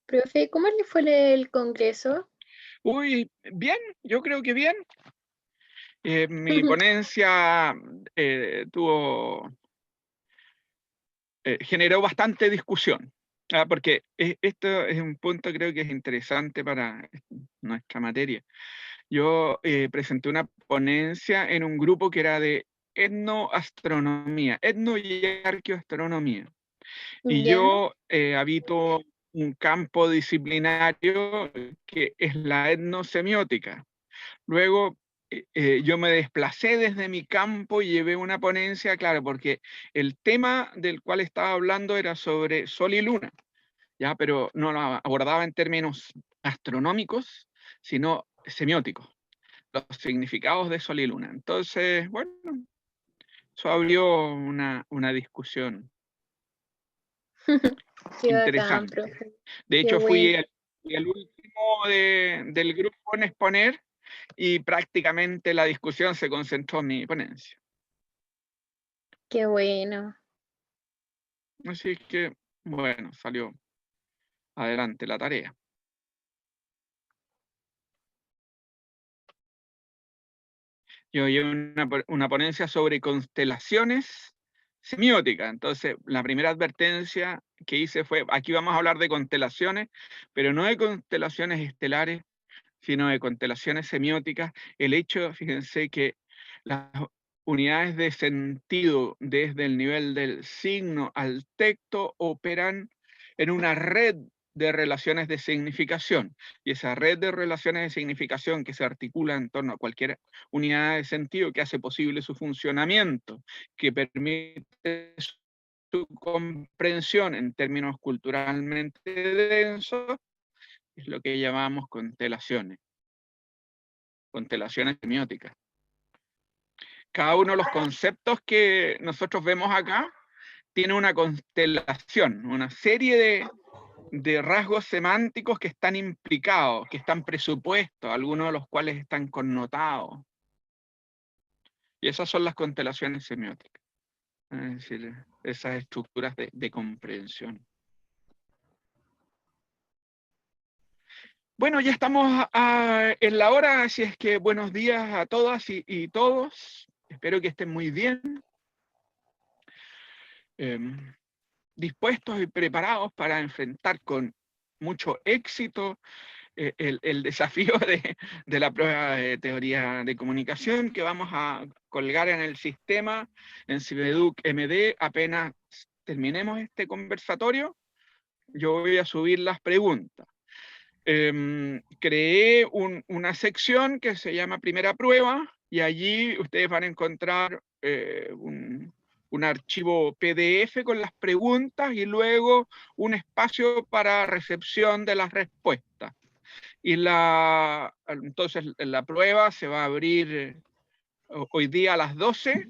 Profe, ¿cómo le fue el congreso? Uy, bien, yo creo que bien. Mi ponencia tuvo, generó bastante discusión, porque esto es un punto creo que es interesante para nuestra materia. Yo presenté una ponencia en un grupo que era de etnoastronomía, etno y arqueoastronomía. Y Ya, yo habito un campo disciplinario que es la etnosemiótica. Luego yo me desplacé desde mi campo y llevé una ponencia, claro, porque el tema del cual estaba hablando era sobre Sol y Luna, ya, pero no lo abordaba en términos astronómicos, sino semióticos, los significados de Sol y Luna. Entonces, bueno, eso abrió una discusión qué bacán, interesante. profe, De qué hecho, bueno, fui el último del grupo en exponer y prácticamente la discusión se concentró en mi ponencia. qué bueno. Así que, bueno, salió adelante la tarea. Yo llevo una ponencia sobre constelaciones semióticas. Entonces, la primera advertencia que hice fue, aquí vamos a hablar de constelaciones, pero no de constelaciones estelares, sino de constelaciones semióticas. El hecho, fíjense que las unidades de sentido desde el nivel del signo al texto operan en una red de relaciones de significación. Y esa red de relaciones de significación que se articula en torno a cualquier unidad de sentido que hace posible su funcionamiento, que permite su comprensión en términos culturalmente densos, es lo que llamamos constelaciones semióticas. Cada uno de los conceptos que nosotros vemos acá tiene una constelación, una serie de rasgos semánticos que están implicados, que están presupuestos, algunos de los cuales están connotados. Y esas son las constelaciones semióticas, es decir, esas estructuras de comprensión. Bueno, ya estamos en la hora, así es que buenos días a todas y todos. Espero que estén muy bien, dispuestos y preparados para enfrentar con mucho éxito el desafío de la prueba de teoría de comunicación que vamos a colgar en el sistema, en Cibeduc MD, apenas terminemos este conversatorio. Yo voy a subir las preguntas. Creé una sección que se llama Primera Prueba y allí ustedes van a encontrar un archivo PDF con las preguntas y luego un espacio para recepción de las respuestas. Y entonces la prueba se va a abrir hoy día a las 12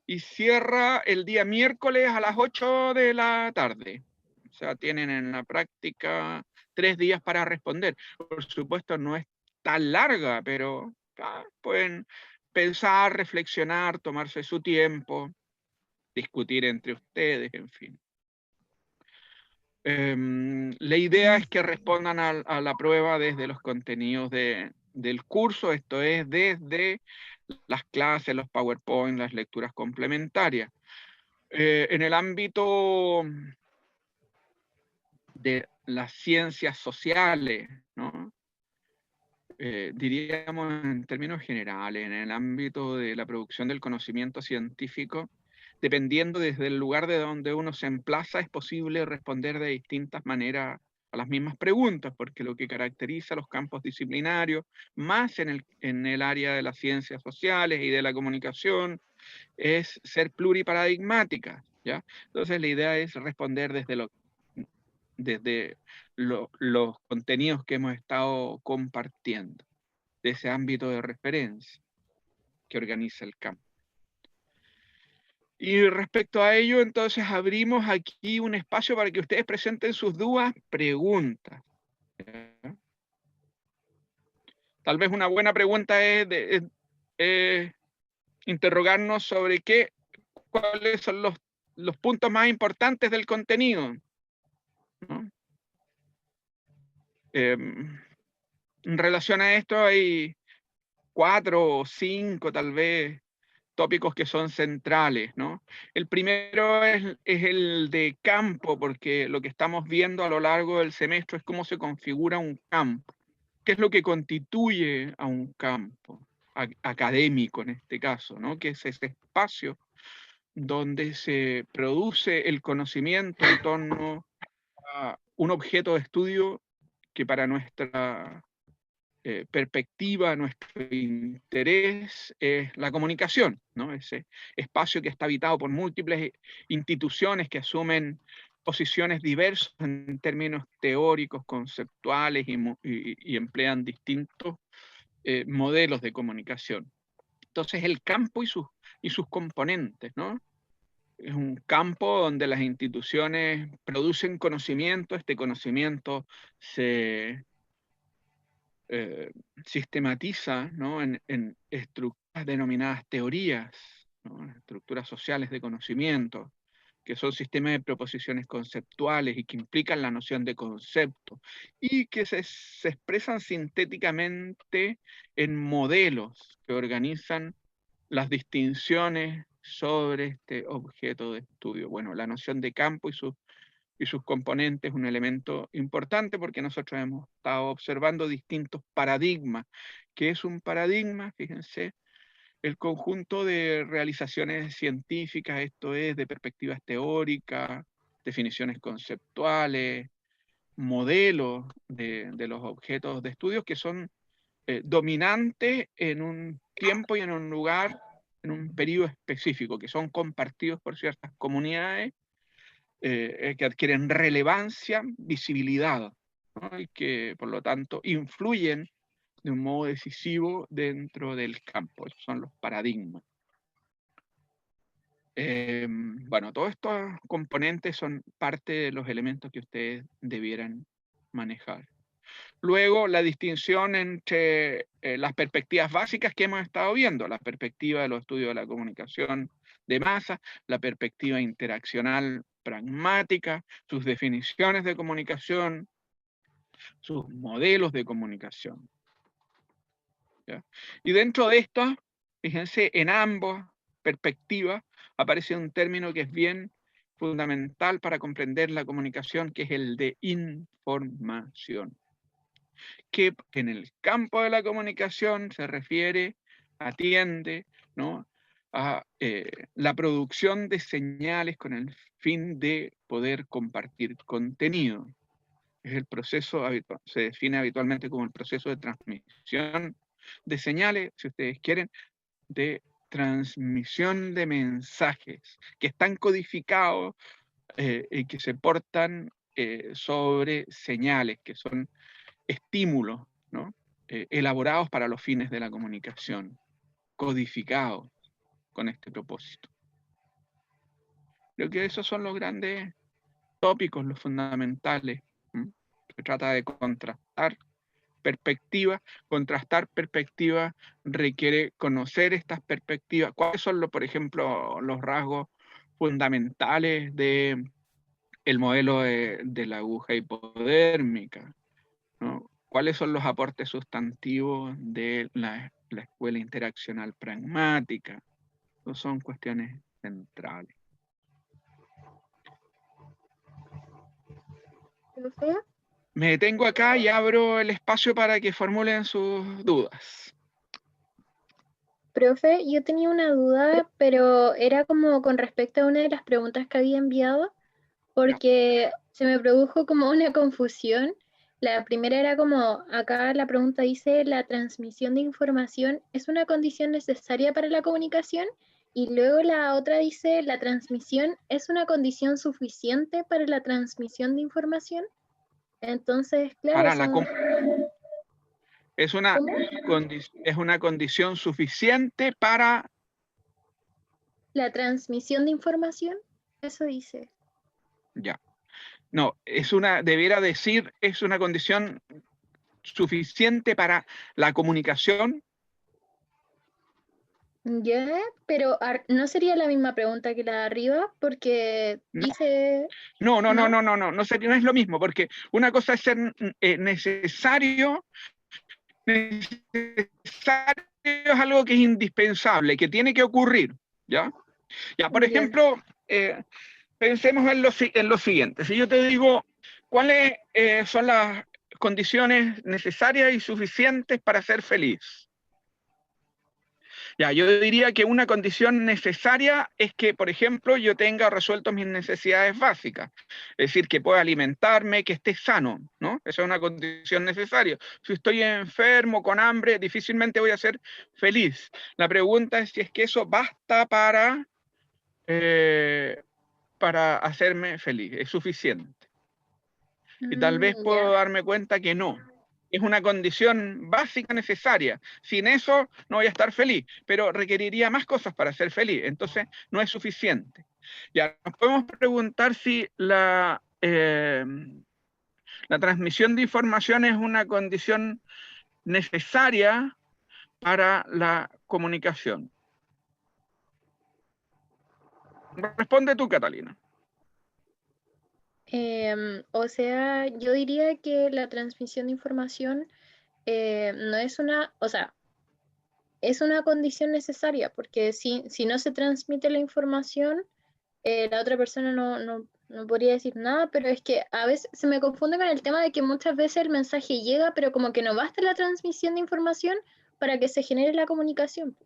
y cierra el día miércoles a las 8 de la tarde. O sea, tienen en la práctica 3 días para responder. Por supuesto, no es tan larga, pero pueden pensar, reflexionar, tomarse su tiempo, discutir entre ustedes, en fin. La idea es que respondan a la prueba desde los contenidos del curso, esto es, desde las clases, los PowerPoint, las lecturas complementarias. En el ámbito de las ciencias sociales, ¿no? Diríamos en términos generales, en el ámbito de la producción del conocimiento científico, dependiendo desde el lugar de donde uno se emplaza, es posible responder de distintas maneras a las mismas preguntas, porque lo que caracteriza a los campos disciplinarios, más en el área de las ciencias sociales y de la comunicación, es ser pluriparadigmática, ¿ya? Entonces la idea es responder desde los contenidos que hemos estado compartiendo, de ese ámbito de referencia que organiza el campo. Y respecto a ello, entonces abrimos aquí un espacio para que ustedes presenten sus dudas, preguntas. ¿Ya? Tal vez una buena pregunta es interrogarnos sobre cuáles son los puntos más importantes del contenido, ¿no? En relación a esto hay 4 o 5 tal vez tópicos que son centrales, ¿no? El primero es el de campo, porque lo que estamos viendo a lo largo del semestre es cómo se configura un campo. ¿Qué es lo que constituye a un campo académico en este caso, ¿no? Que es ese espacio donde se produce el conocimiento en torno a un objeto de estudio que para nuestra perspectiva, nuestro interés es la comunicación, ¿no? Ese espacio que está habitado por múltiples instituciones que asumen posiciones diversas en términos teóricos, conceptuales y emplean distintos modelos de comunicación. Entonces el campo y sus componentes, ¿no? Es un campo donde las instituciones producen conocimiento, este conocimiento se sistematiza, ¿no? en estructuras denominadas teorías, ¿no? Estructuras sociales de conocimiento, que son sistemas de proposiciones conceptuales y que implican la noción de concepto, y que se expresan sintéticamente en modelos que organizan las distinciones sobre este objeto de estudio. Bueno, la noción de campo y sus componentes es un elemento importante porque nosotros hemos estado observando distintos paradigmas. ¿Qué es un paradigma? Fíjense, el conjunto de realizaciones científicas, esto es, de perspectivas teóricas, definiciones conceptuales, modelos de los objetos de estudio que son dominantes en un tiempo y en un lugar, en un periodo específico, que son compartidos por ciertas comunidades que adquieren relevancia, visibilidad, ¿no? Y que por lo tanto influyen de un modo decisivo dentro del campo. Esos son los paradigmas. Bueno, todos estos componentes son parte de los elementos que ustedes debieran manejar. Luego, la distinción entre las perspectivas básicas que hemos estado viendo, la perspectiva de los estudios de la comunicación de masa, la perspectiva interaccional pragmática, sus definiciones de comunicación, sus modelos de comunicación, ¿ya? Y dentro de esto, fíjense, en ambas perspectivas aparece un término que es bien fundamental para comprender la comunicación, que es el de información, que en el campo de la comunicación se refiere, atiende, ¿no? a la producción de señales con el fin de poder compartir contenido. Es el proceso habitual, se define habitualmente como el proceso de transmisión de señales, si ustedes quieren, de transmisión de mensajes que están codificados y que se portan sobre señales, que son estímulos, ¿no? Elaborados para los fines de la comunicación, codificados con este propósito. Creo que esos son los grandes tópicos, los fundamentales. Se trata de contrastar perspectivas. Contrastar perspectivas requiere conocer estas perspectivas. ¿Cuáles son, por ejemplo, los rasgos fundamentales de el modelo de la aguja hipodérmica, ¿no? ¿Cuáles son los aportes sustantivos de la escuela interaccional pragmática? Esas son cuestiones centrales. ¿Profe? Me detengo acá y abro el espacio para que formulen sus dudas. Profe, yo tenía una duda, pero era como con respecto a una de las preguntas que había enviado, porque se me produjo como una confusión. La primera era como, acá la pregunta dice, ¿la transmisión de información es una condición necesaria para la comunicación? Y luego la otra dice, ¿la transmisión es una condición suficiente para la transmisión de información? Entonces, claro, Para son... es una condición suficiente para... La transmisión de información, eso dice. Ya. No, debiera decir, es una condición suficiente para la comunicación. Ya, pero no sería la misma pregunta que la de arriba, porque No, dice, ¿no? no es lo mismo, porque una cosa es ser necesario es algo que es indispensable, que tiene que ocurrir, ¿ya? Ya, por Ya. ejemplo, pensemos en lo siguiente. Si yo te digo, ¿cuáles son las condiciones necesarias y suficientes para ser feliz? Ya, yo diría que una condición necesaria es que, por ejemplo, yo tenga resuelto mis necesidades básicas. Es decir, que pueda alimentarme, que esté sano, ¿no? Esa es una condición necesaria. Si estoy enfermo, con hambre, difícilmente voy a ser feliz. La pregunta es si es que eso basta para hacerme feliz, es suficiente. Y tal vez puedo Ya. darme cuenta que no. Es una condición básica necesaria. Sin eso no voy a estar feliz, pero requeriría más cosas para ser feliz. Entonces no es suficiente. Ya nos podemos preguntar si la transmisión de información es una condición necesaria para la comunicación. Responde tú, Catalina. O sea, yo diría que la transmisión de información no es una, o sea, es una condición necesaria, porque si no se transmite la información, la otra persona no podría decir nada, pero es que a veces se me confunde con el tema de que muchas veces el mensaje llega, pero como que no basta la transmisión de información para que se genere la comunicación. Ya,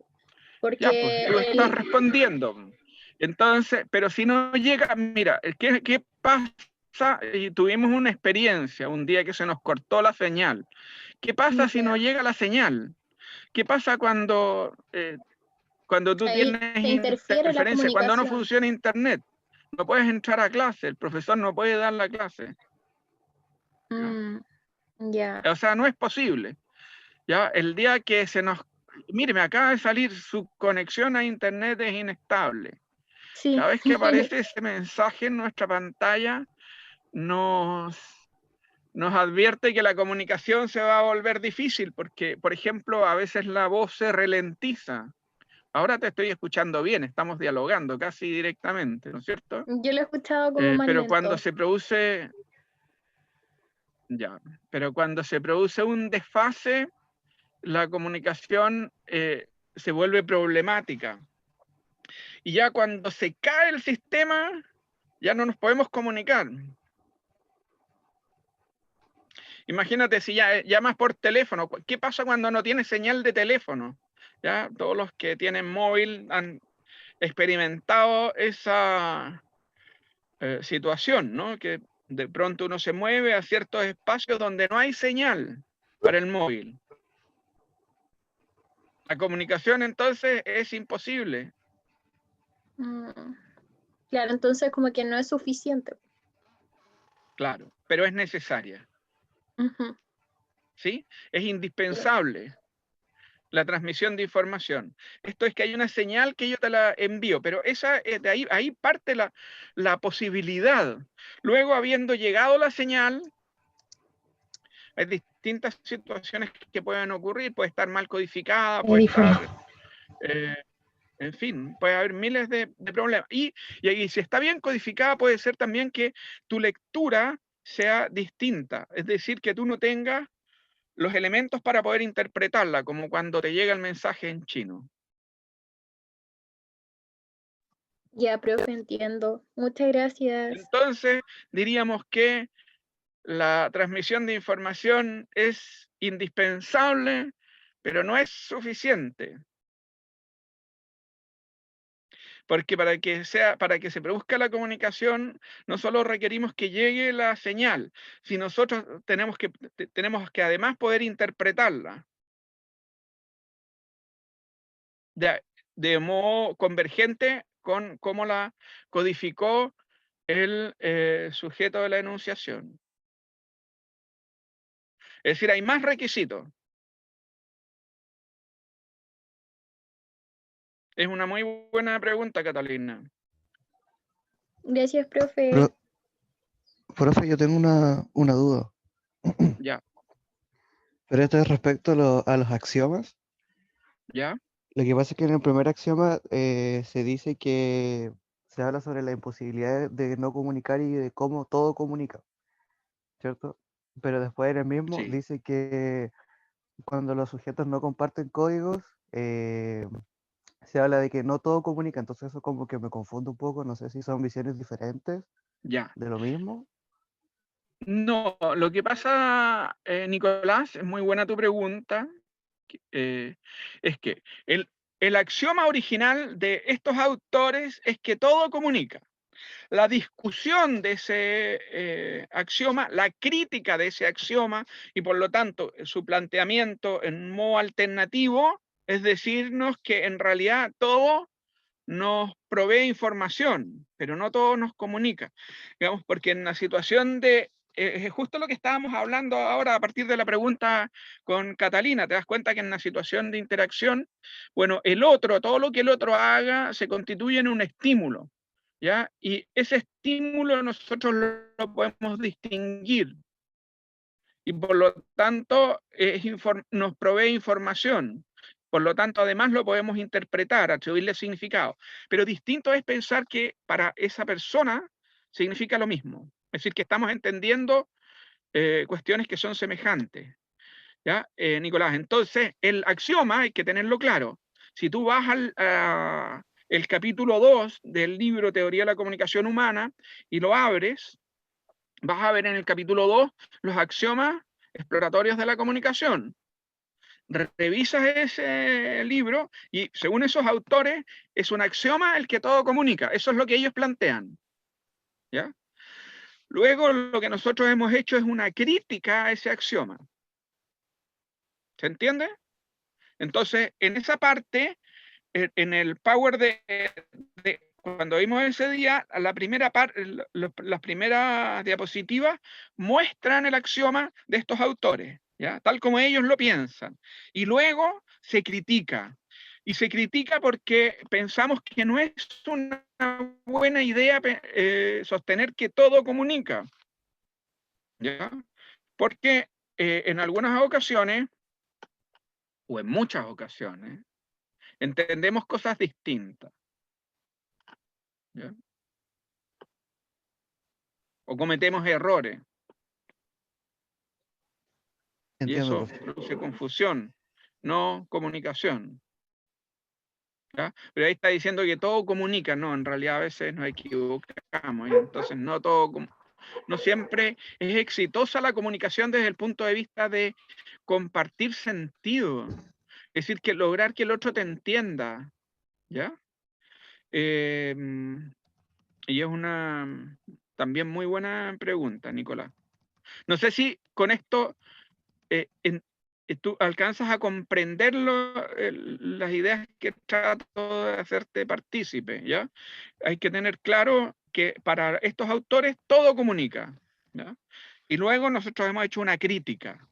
pues Porque tú estás respondiendo. Entonces, pero si no llega, mira, ¿qué pasa? Y tuvimos una experiencia un día que se nos cortó la señal. ¿Qué pasa si no ya, llega la señal? ¿Qué pasa cuando tú ahí tienes se interfiere la interferencia, cuando no comunicación. funciona internet? No puedes entrar a clase, el profesor no puede dar la clase. ¿Ya? Mm, ya, O sea, no es posible. ¿Ya? El día que se nos... Mire, me acaba de salir, su conexión a internet es inestable. sí. Cada vez que aparece ese mensaje en nuestra pantalla, nos, nos advierte que la comunicación se va a volver difícil, porque, por ejemplo, a veces la voz se ralentiza. Ahora te estoy escuchando bien, estamos dialogando casi directamente, ¿no es cierto? Yo lo he escuchado como más Pero cuando lento. se produce, ya, pero cuando se produce un desfase, la comunicación se vuelve problemática. Y ya cuando se cae el sistema, ya no nos podemos comunicar. Imagínate si ya llamas por teléfono, ¿qué pasa cuando no tienes señal de teléfono? ¿Ya? Todos los que tienen móvil han experimentado esa situación, ¿no? Que de pronto uno se mueve a ciertos espacios donde no hay señal para el móvil. La comunicación entonces es imposible, Mm, claro, entonces como que no es suficiente. claro, pero es necesaria, Ujú, ¿sí? Es sí. indispensable la transmisión de información. Esto es que hay una señal que yo te la envío, pero esa, ahí parte la posibilidad. Luego, habiendo llegado la señal, hay distintas situaciones que pueden ocurrir, puede estar mal codificada, puede Audífono. estar, eh, en fin, puede haber miles de problemas. Y si está bien codificada, puede ser también que tu lectura sea distinta, es decir, que tú no tengas los elementos para poder interpretarla, como cuando te llega el mensaje en chino. Ya, profe, entiendo. Muchas gracias. Entonces, diríamos que la transmisión de información es indispensable, pero no es suficiente, porque para que se produzca la comunicación, no solo requerimos que llegue la señal, sino nosotros tenemos que además poder interpretarla de, de modo convergente con cómo la codificó el sujeto de la enunciación. Es decir, hay más requisitos. Es una muy buena pregunta, Catalina. Gracias, profe. Pro- Profe, yo tengo una duda, Ya, pero esto es respecto a los axiomas. ya. Lo que pasa es que en el primer axioma se dice que se habla sobre la imposibilidad de no comunicar y de cómo todo comunica, ¿cierto? Pero después en el mismo Sí. dice que cuando los sujetos no comparten códigos, se habla de que no todo comunica, entonces eso como que me confundo un poco, no sé si son visiones diferentes Ya. de lo mismo. No, lo que pasa, Nicolás, es muy buena tu pregunta, es que el axioma original de estos autores es que todo comunica. La discusión de ese axioma, la crítica de ese axioma y por lo tanto su planteamiento en modo alternativo es decirnos que en realidad todo nos provee información, pero no todo nos comunica. Digamos, porque en la situación de, justo lo que estábamos hablando ahora a partir de la pregunta con Catalina, te das cuenta que en la situación de interacción, bueno, el otro, todo lo que el otro haga se constituye en un estímulo, ¿ya? Y ese estímulo nosotros lo podemos distinguir y por lo tanto nos provee información. Por lo tanto, además lo podemos interpretar, atribuirle significado. Pero distinto es pensar que para esa persona significa lo mismo. Es decir, que estamos entendiendo cuestiones que son semejantes. ¿Ya? Nicolás, entonces el axioma hay que tenerlo claro. Si tú vas al el capítulo 2 del libro Teoría de la Comunicación Humana y lo abres, vas a ver en el capítulo 2 los axiomas exploratorios de la comunicación. Revisas ese libro y según esos autores es un axioma el que todo comunica. Eso es lo que ellos plantean. ¿Ya? Luego lo que nosotros hemos hecho es una crítica a ese axioma. ¿Se entiende? Entonces, en esa parte, en el power cuando vimos ese día, la primera las primeras diapositivas muestran el axioma de estos autores, ¿ya? Tal como ellos lo piensan. Y luego se critica. Y se critica porque pensamos que no es una buena idea sostener que todo comunica, ¿ya? Porque en algunas ocasiones, o en muchas ocasiones, entendemos cosas distintas, ¿ya? O cometemos errores. Y Entiendo, eso profe. produce confusión, no comunicación. ¿Ya? Pero ahí está diciendo que todo comunica, no, en realidad a veces nos equivocamos, y entonces no siempre es exitosa la comunicación desde el punto de vista de compartir sentido, es decir, que lograr que el otro te entienda, ¿ya? Y es una también muy buena pregunta, Nicolás. No sé si con esto tú alcanzas a comprender las ideas que trato de hacerte partícipe, ¿ya? Hay que tener claro que para estos autores todo comunica, ¿ya? Y luego nosotros hemos hecho una crítica,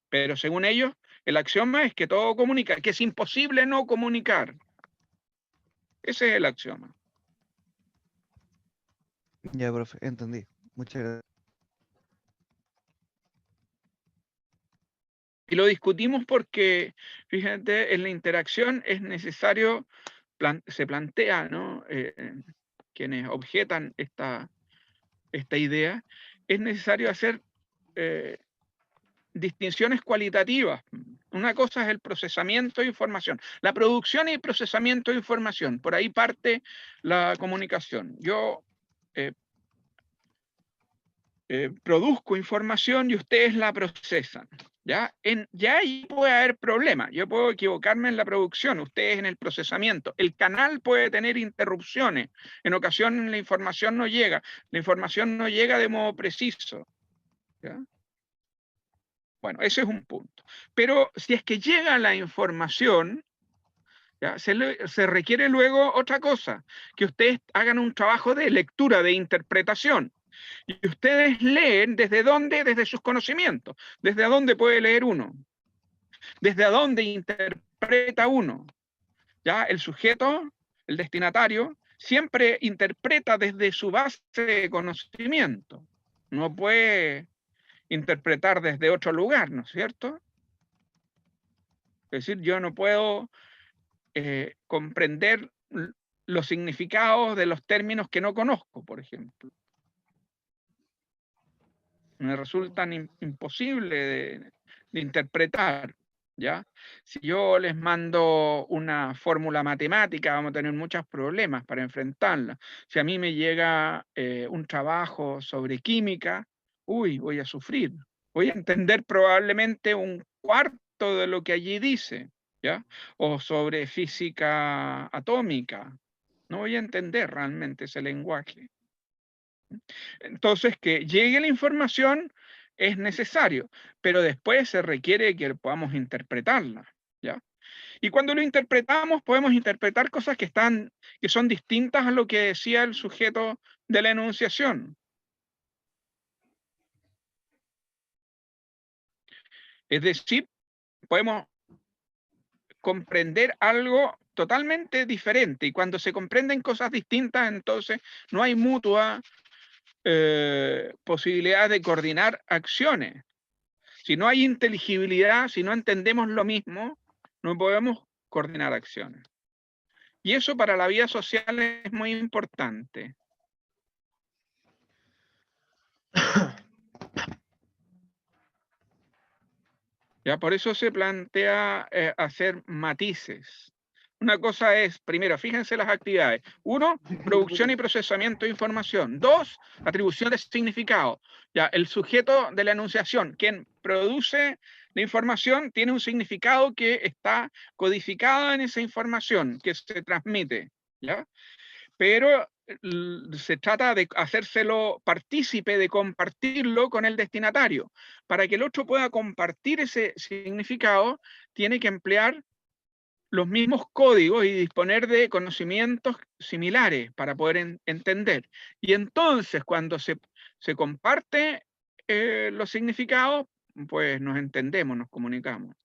pero según ellos, el axioma es que todo comunica, que es imposible no comunicar. Ese es el axioma. Ya, profe, entendí. Muchas gracias. Y lo discutimos porque, fíjate, en la interacción es necesario, se plantea, ¿no? Quienes objetan esta idea, es necesario hacer distinciones cualitativas. Una cosa es el procesamiento de información, la producción y procesamiento de información. Por ahí parte la comunicación. Yo produzco información y ustedes la procesan. Ya ahí puede haber problemas. Yo puedo equivocarme en la producción, ustedes en el procesamiento. El canal puede tener interrupciones. En ocasiones la información no llega de modo preciso. ¿Ya? Bueno, ese es un punto. Pero si es que llega la información, ¿ya? Se requiere luego otra cosa, que ustedes hagan un trabajo de lectura, de interpretación. Y ustedes leen desde dónde, desde sus conocimientos. ¿Desde dónde puede leer uno? ¿Desde dónde interpreta uno? ¿Ya? El sujeto, el destinatario, siempre interpreta desde su base de conocimiento. No puede interpretar desde otro lugar, ¿no es cierto? Es decir, yo no puedo comprender los significados de los términos que no conozco, por ejemplo. Me resultan imposible de interpretar, ¿ya? Si yo les mando una fórmula matemática, vamos a tener muchos problemas para enfrentarla. Si a mí me llega un trabajo sobre química, uy, voy a sufrir. Voy a entender probablemente un cuarto de lo que allí dice, ¿ya? O sobre física atómica. No voy a entender realmente ese lenguaje. Entonces, que llegue la información es necesario, pero después se requiere que podamos interpretarla, ¿ya? Y cuando lo interpretamos, podemos interpretar cosas que son distintas a lo que decía el sujeto de la enunciación. Es decir, podemos comprender algo totalmente diferente, y cuando se comprenden cosas distintas, entonces no hay mutua posibilidad de coordinar acciones. Si no hay inteligibilidad, si no entendemos lo mismo, no podemos coordinar acciones. Y eso para la vida social es muy importante. ¿Ya? Por eso se plantea hacer matices. Una cosa es, primero, fíjense las actividades. 1, producción y procesamiento de información. 2, atribución de significado. Ya, el sujeto de la enunciación, quien produce la información, tiene un significado que está codificado en esa información que se transmite, ¿ya? Pero se trata de hacérselo partícipe, de compartirlo con el destinatario. Para que el otro pueda compartir ese significado, tiene que emplear los mismos códigos y disponer de conocimientos similares para poder entender. Y entonces, cuando se comparte los significados, pues nos entendemos, nos comunicamos.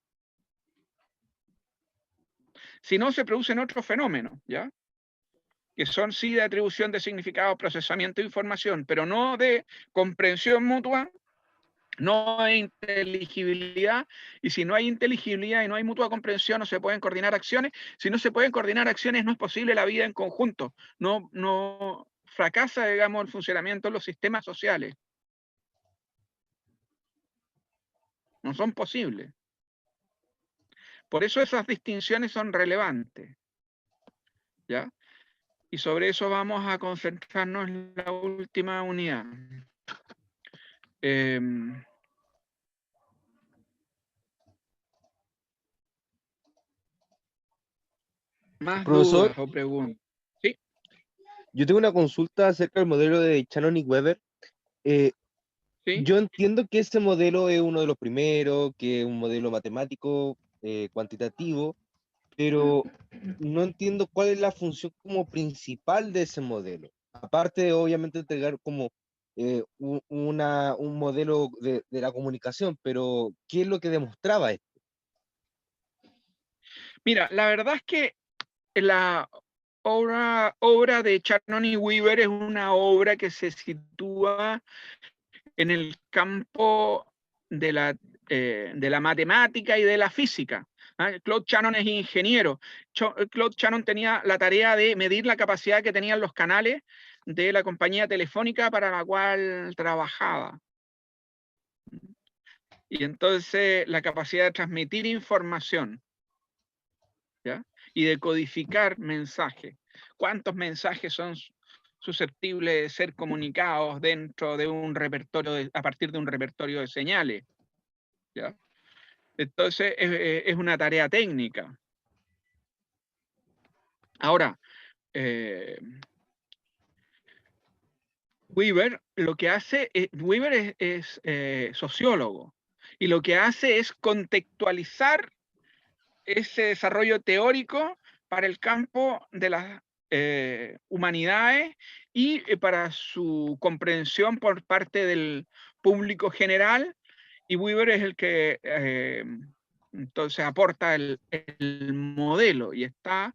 Si no, se producen otros fenómenos, ¿ya? Que son sí de atribución de significado, procesamiento de información, pero no de comprensión mutua, no hay inteligibilidad, y si no hay inteligibilidad y no hay mutua comprensión, no se pueden coordinar acciones. Si no se pueden coordinar acciones, no es posible la vida en conjunto. No fracasa, digamos, el funcionamiento de los sistemas sociales. No son posibles. Por eso esas distinciones son relevantes, ¿ya? Y sobre eso vamos a concentrarnos en la última unidad. Más Profesor, dudas o preguntas. Sí, yo tengo una consulta acerca del modelo de Shannon y Weber. sí. Yo entiendo que ese modelo es uno de los primeros, que es un modelo matemático, cuantitativo, pero no entiendo cuál es la función como principal de ese modelo. Aparte de, obviamente, entregar como un modelo de la comunicación, pero ¿qué es lo que demostraba esto? Mira, la verdad es que la obra de Shannon y Weaver es una obra que se sitúa en el campo de la matemática y de la física. Claude Shannon es ingeniero. Claude Shannon tenía la tarea de medir la capacidad que tenían los canales de la compañía telefónica para la cual trabajaba. Y entonces la capacidad de transmitir información, ¿ya? Y de codificar mensajes. ¿Cuántos mensajes son susceptibles de ser comunicados dentro de un repertorio, a partir de un repertorio de señales? ¿Ya? Entonces es una tarea técnica. Ahora, Weaver lo que hace, Weaver es sociólogo, y lo que hace es contextualizar ese desarrollo teórico para el campo de las humanidades y para su comprensión por parte del público general, y Weaver es el que entonces aporta el modelo y está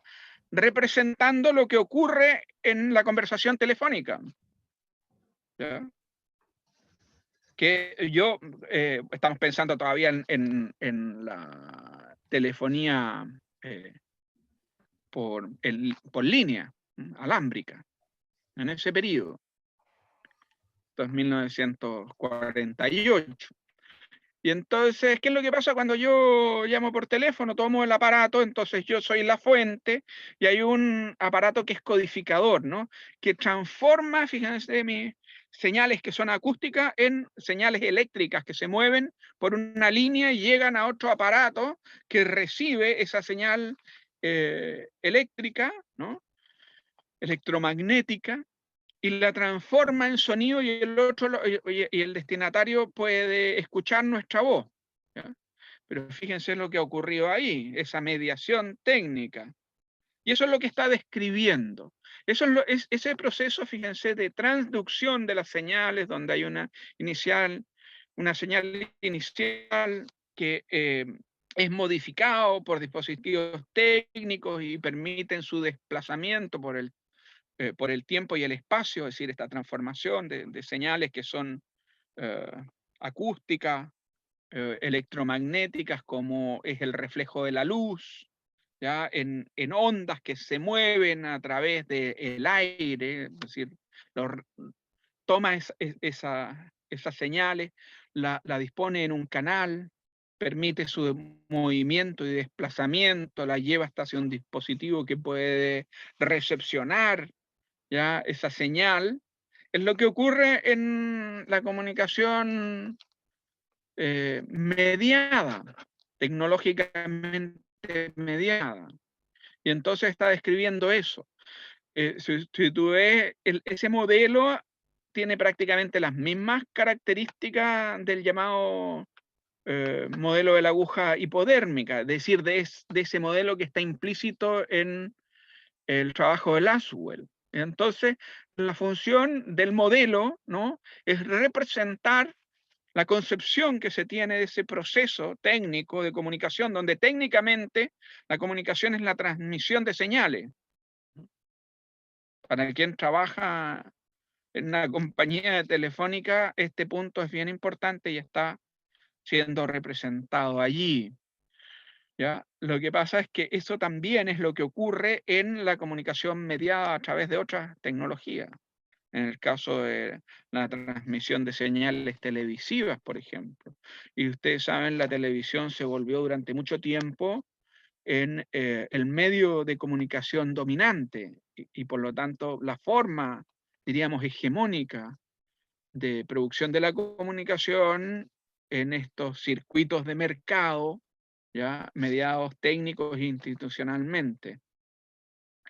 representando lo que ocurre en la conversación telefónica. ¿Ya? Que yo, estamos pensando todavía en la telefonía por línea alámbrica, en ese periodo. Esto es 1948. Y entonces, ¿qué es lo que pasa cuando yo llamo por teléfono? Tomo el aparato, entonces yo soy la fuente y hay un aparato que es codificador, ¿no? Que transforma, fíjense, mis señales que son acústicas en señales eléctricas que se mueven por una línea y llegan a otro aparato que recibe esa señal eléctrica, ¿no? Electromagnética, y la transforma en sonido y el destinatario puede escuchar nuestra voz, ¿ya? Pero fíjense lo que ha ocurrido ahí, esa mediación técnica. Y eso es lo que está describiendo. Eso es ese proceso, fíjense, de transducción de las señales, donde hay una señal inicial que es modificado por dispositivos técnicos y permiten su desplazamiento por el tiempo y el espacio, es decir, esta transformación de señales que son acústicas, electromagnéticas, como es el reflejo de la luz, ¿ya? En ondas que se mueven a través del aire, es decir, toma esas señales, la dispone en un canal, permite su movimiento y desplazamiento, la lleva hasta hacia un dispositivo que puede recepcionar, ¿ya? Esa señal. Es lo que ocurre en la comunicación mediada, tecnológicamente mediada. Y entonces está describiendo eso. Si tú ves, ese modelo tiene prácticamente las mismas características del llamado modelo de la aguja hipodérmica, es decir, de ese modelo que está implícito en el trabajo de Laswell. Entonces, la función del modelo, ¿no?, es representar la concepción que se tiene de ese proceso técnico de comunicación, donde técnicamente la comunicación es la transmisión de señales. Para quien trabaja en una compañía telefónica, este punto es bien importante y está siendo representado allí, ¿ya? Lo que pasa es que eso también es lo que ocurre en la comunicación mediada a través de otras tecnologías. En el caso de la transmisión de señales televisivas, por ejemplo. Y ustedes saben, la televisión se volvió durante mucho tiempo en el medio de comunicación dominante y por lo tanto la forma, diríamos, hegemónica de producción de la comunicación en estos circuitos de mercado, ya mediados técnicos e institucionalmente,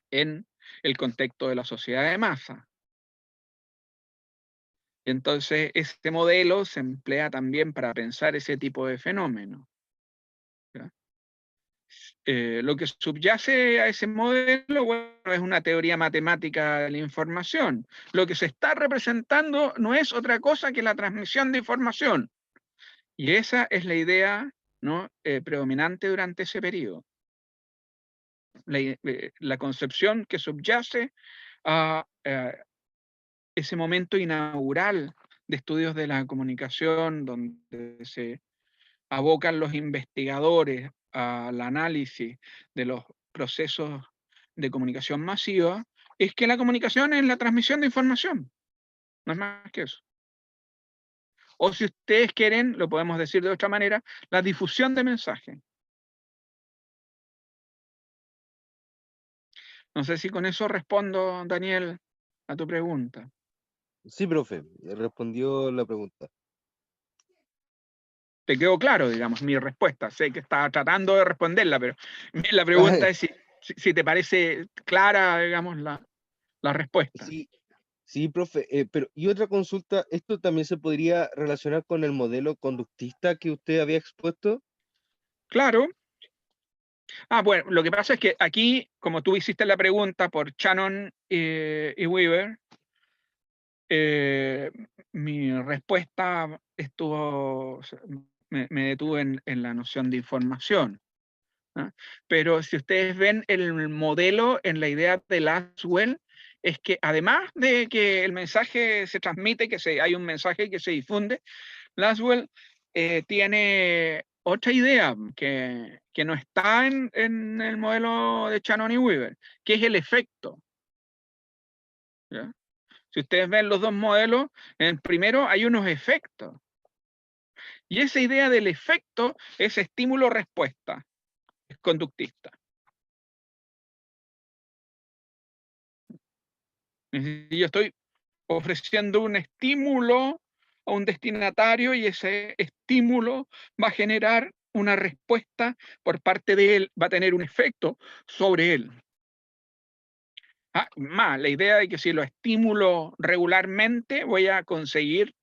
en el contexto de la sociedad de masa. Entonces, este modelo se emplea también para pensar ese tipo de fenómenos. Lo que subyace a ese modelo, bueno, es una teoría matemática de la información. Lo que se está representando no es otra cosa que la transmisión de información. Y esa es la idea, ¿no?, predominante durante ese periodo. La concepción que subyace a ese momento inaugural de estudios de la comunicación, donde se abocan los investigadores al análisis de los procesos de comunicación masiva, es que la comunicación es la transmisión de información, no es más que eso. O si ustedes quieren, lo podemos decir de otra manera, la difusión de mensajes. No sé si con eso respondo, Daniel, a tu pregunta. Sí, profe, respondió la pregunta. Te quedó claro, digamos, mi respuesta. Sé que estaba tratando de responderla, pero la pregunta es si te parece clara, digamos, la respuesta. Sí, sí, profe, pero y otra consulta, ¿esto también se podría relacionar con el modelo conductista que usted había expuesto? Claro. Bueno, lo que pasa es que aquí, como tú hiciste la pregunta por Shannon y Weaver, mi respuesta me detuve en la noción de información, ¿no? Pero si ustedes ven el modelo en la idea de Laswell, es que además de que el mensaje se transmite, hay un mensaje que se difunde, Laswell tiene otra idea que no está en el modelo de Shannon y Weaver, que es el efecto. ¿Ya? Si ustedes ven los dos modelos, en el primero hay unos efectos. Y esa idea del efecto es estímulo-respuesta, es conductista. Es decir, yo estoy ofreciendo un estímulo a un destinatario y ese estímulo va a generar una respuesta por parte de él, va a tener un efecto sobre él. Más, la idea de que si lo estimulo regularmente voy a conseguir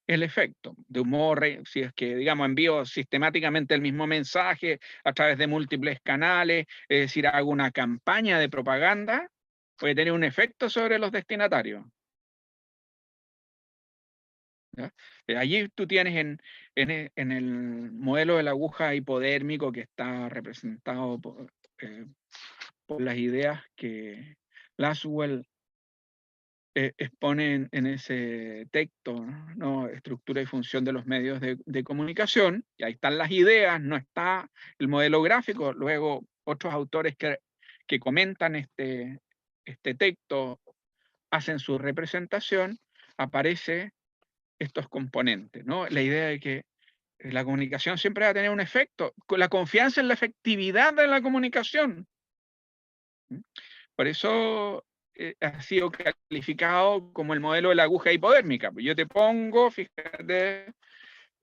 el efecto. De un modo, si es que, digamos, envío sistemáticamente el mismo mensaje a través de múltiples canales, es decir, hago una campaña de propaganda, puede tener un efecto sobre los destinatarios. ¿Ya? Allí tú tienes en el modelo de la aguja hipodérmico que está representado por las ideas que Lasswell expone en ese texto, ¿no? Estructura y función de los medios de comunicación, y ahí están las ideas, no está el modelo gráfico. Luego otros autores que comentan este texto hacen su representación, aparece estos componentes, ¿no? La idea de que la comunicación siempre va a tener un efecto, con la confianza en la efectividad de la comunicación. Por eso ha sido calificado como el modelo de la aguja hipodérmica. Yo te pongo, fíjate,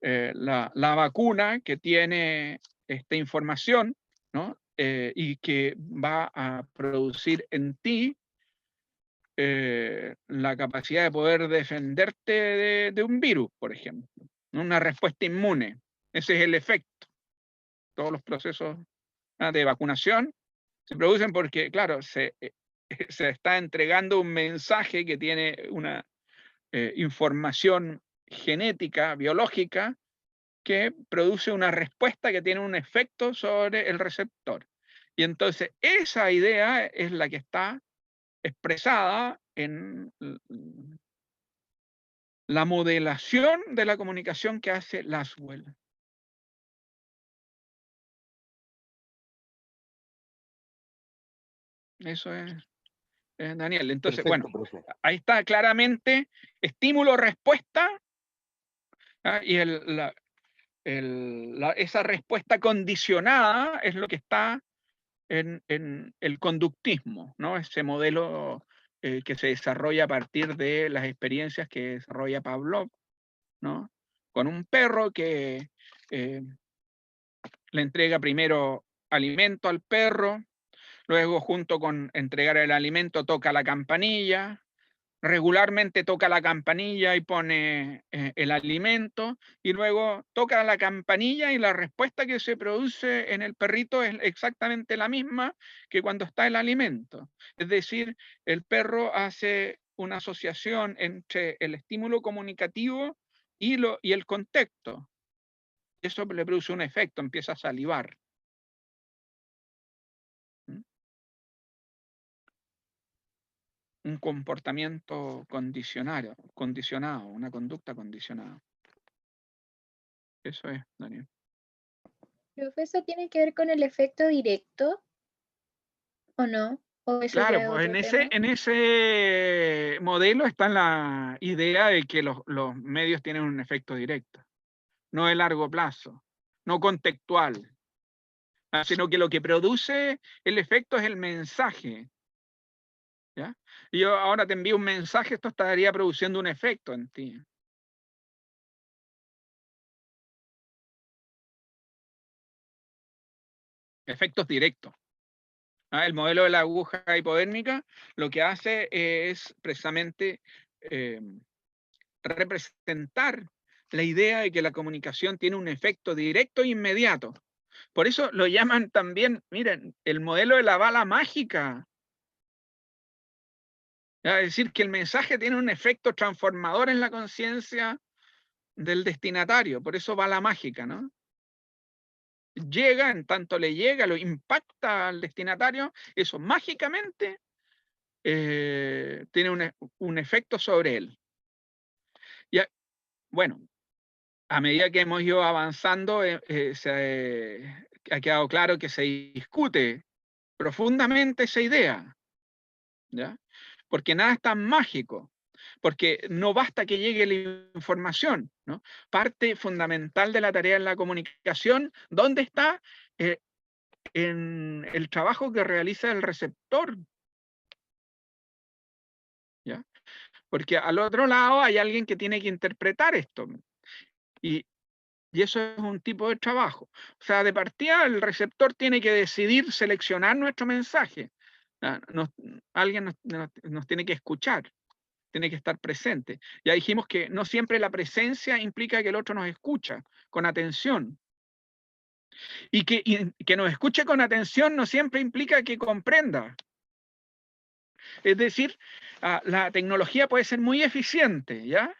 la vacuna que tiene esta información, ¿no? Y que va a producir en ti la capacidad de poder defenderte de un virus, por ejemplo, ¿no? Una respuesta inmune. Ese es el efecto. Todos los procesos de vacunación se producen porque, claro, se está entregando un mensaje que tiene una información genética, biológica, que produce una respuesta que tiene un efecto sobre el receptor. Y entonces esa idea es la que está expresada en la modelación de la comunicación que hace Lasswell. Eso es, Daniel. Entonces, Perfecto, bueno, profe. ahí está claramente estímulo-respuesta, y esa respuesta condicionada es lo que está en el conductismo, ¿no? Ese modelo que se desarrolla a partir de las experiencias que desarrolla Pavlov, ¿no? Con un perro que le entrega primero alimento al perro, luego junto con entregar el alimento toca la campanilla, regularmente toca la campanilla y pone el alimento, y luego toca la campanilla y la respuesta que se produce en el perrito es exactamente la misma que cuando está el alimento. Es decir, el perro hace una asociación entre el estímulo comunicativo y el contexto. Eso le produce un efecto, empieza a salivar. Un comportamiento condicionado, una conducta condicionada. Eso es, Daniel. ¿Profe, eso tiene que ver con el efecto directo o no? ¿O eso ya Claro, es pues otro tema? en ese modelo está la idea de que los medios tienen un efecto directo, no de largo plazo, no contextual, sino que lo que produce el efecto es el mensaje. ¿Ya? Y yo ahora te envío un mensaje, esto estaría produciendo un efecto en ti. Efectos directos. El modelo de la aguja hipodérmica lo que hace es precisamente representar la idea de que la comunicación tiene un efecto directo e inmediato. Por eso lo llaman también, miren, el modelo de la bala mágica. Es decir, que el mensaje tiene un efecto transformador en la conciencia del destinatario. Por eso bala mágica, ¿no? Llega, en tanto le llega, lo impacta al destinatario, eso mágicamente tiene un efecto sobre él. Y bueno, a medida que hemos ido avanzando, ha quedado claro que se discute profundamente esa idea, ¿ya? Porque nada es tan mágico, porque no basta que llegue la información, ¿no? Parte fundamental de la tarea en la comunicación, ¿dónde está? En el trabajo que realiza el receptor, ¿ya? Porque al otro lado hay alguien que tiene que interpretar esto, y eso es un tipo de trabajo. O sea, de partida el receptor tiene que decidir seleccionar nuestro mensaje. Alguien nos tiene que escuchar, tiene que estar presente. Ya dijimos que no siempre la presencia implica que el otro nos escucha con atención. Y que nos escuche con atención no siempre implica que comprenda. Es decir, la tecnología puede ser muy eficiente, ¿ya?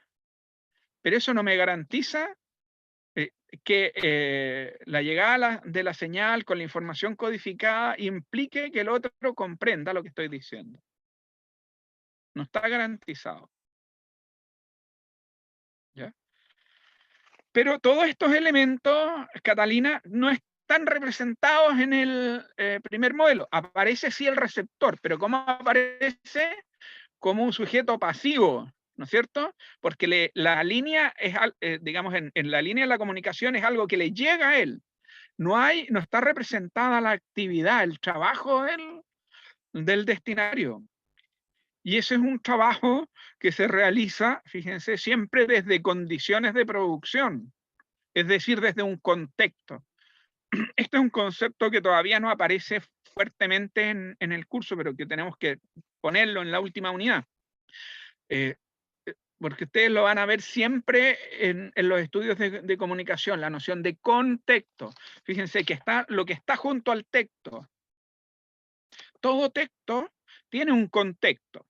Pero eso no me garantiza que la llegada de la señal con la información codificada implique que el otro comprenda lo que estoy diciendo. No está garantizado, ¿ya? Pero todos estos elementos, Catalina, no están representados en el primer modelo. Aparece sí el receptor, pero ¿cómo aparece? Como un sujeto pasivo, ¿no es cierto? Porque la línea es, digamos, en la línea de la comunicación es algo que le llega a él. No está representada la actividad, el trabajo del destinatario. Y ese es un trabajo que se realiza, fíjense, siempre desde condiciones de producción, es decir, desde un contexto. Este es un concepto que todavía no aparece fuertemente en el curso, pero que tenemos que ponerlo en la última unidad. Porque ustedes lo van a ver siempre en los estudios de comunicación, la noción de contexto. Fíjense que lo que está junto al texto. Todo texto tiene un contexto.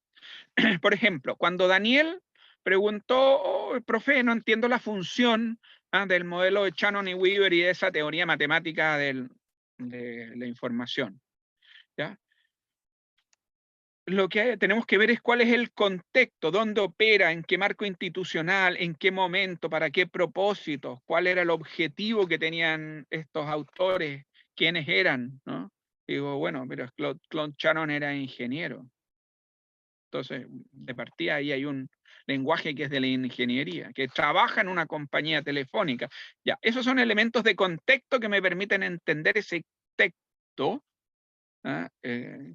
Por ejemplo, cuando Daniel preguntó, oh, profe, no entiendo la función del modelo de Shannon y Weaver y de esa teoría matemática de la información, ¿ya? Lo que tenemos que ver es cuál es el contexto, dónde opera, en qué marco institucional, en qué momento, para qué propósitos, cuál era el objetivo que tenían estos autores, quiénes eran, ¿no? Digo, bueno, pero Claude Shannon era ingeniero. Entonces, de partida ahí hay un lenguaje que es de la ingeniería, que trabaja en una compañía telefónica. Ya, esos son elementos de contexto que me permiten entender ese texto,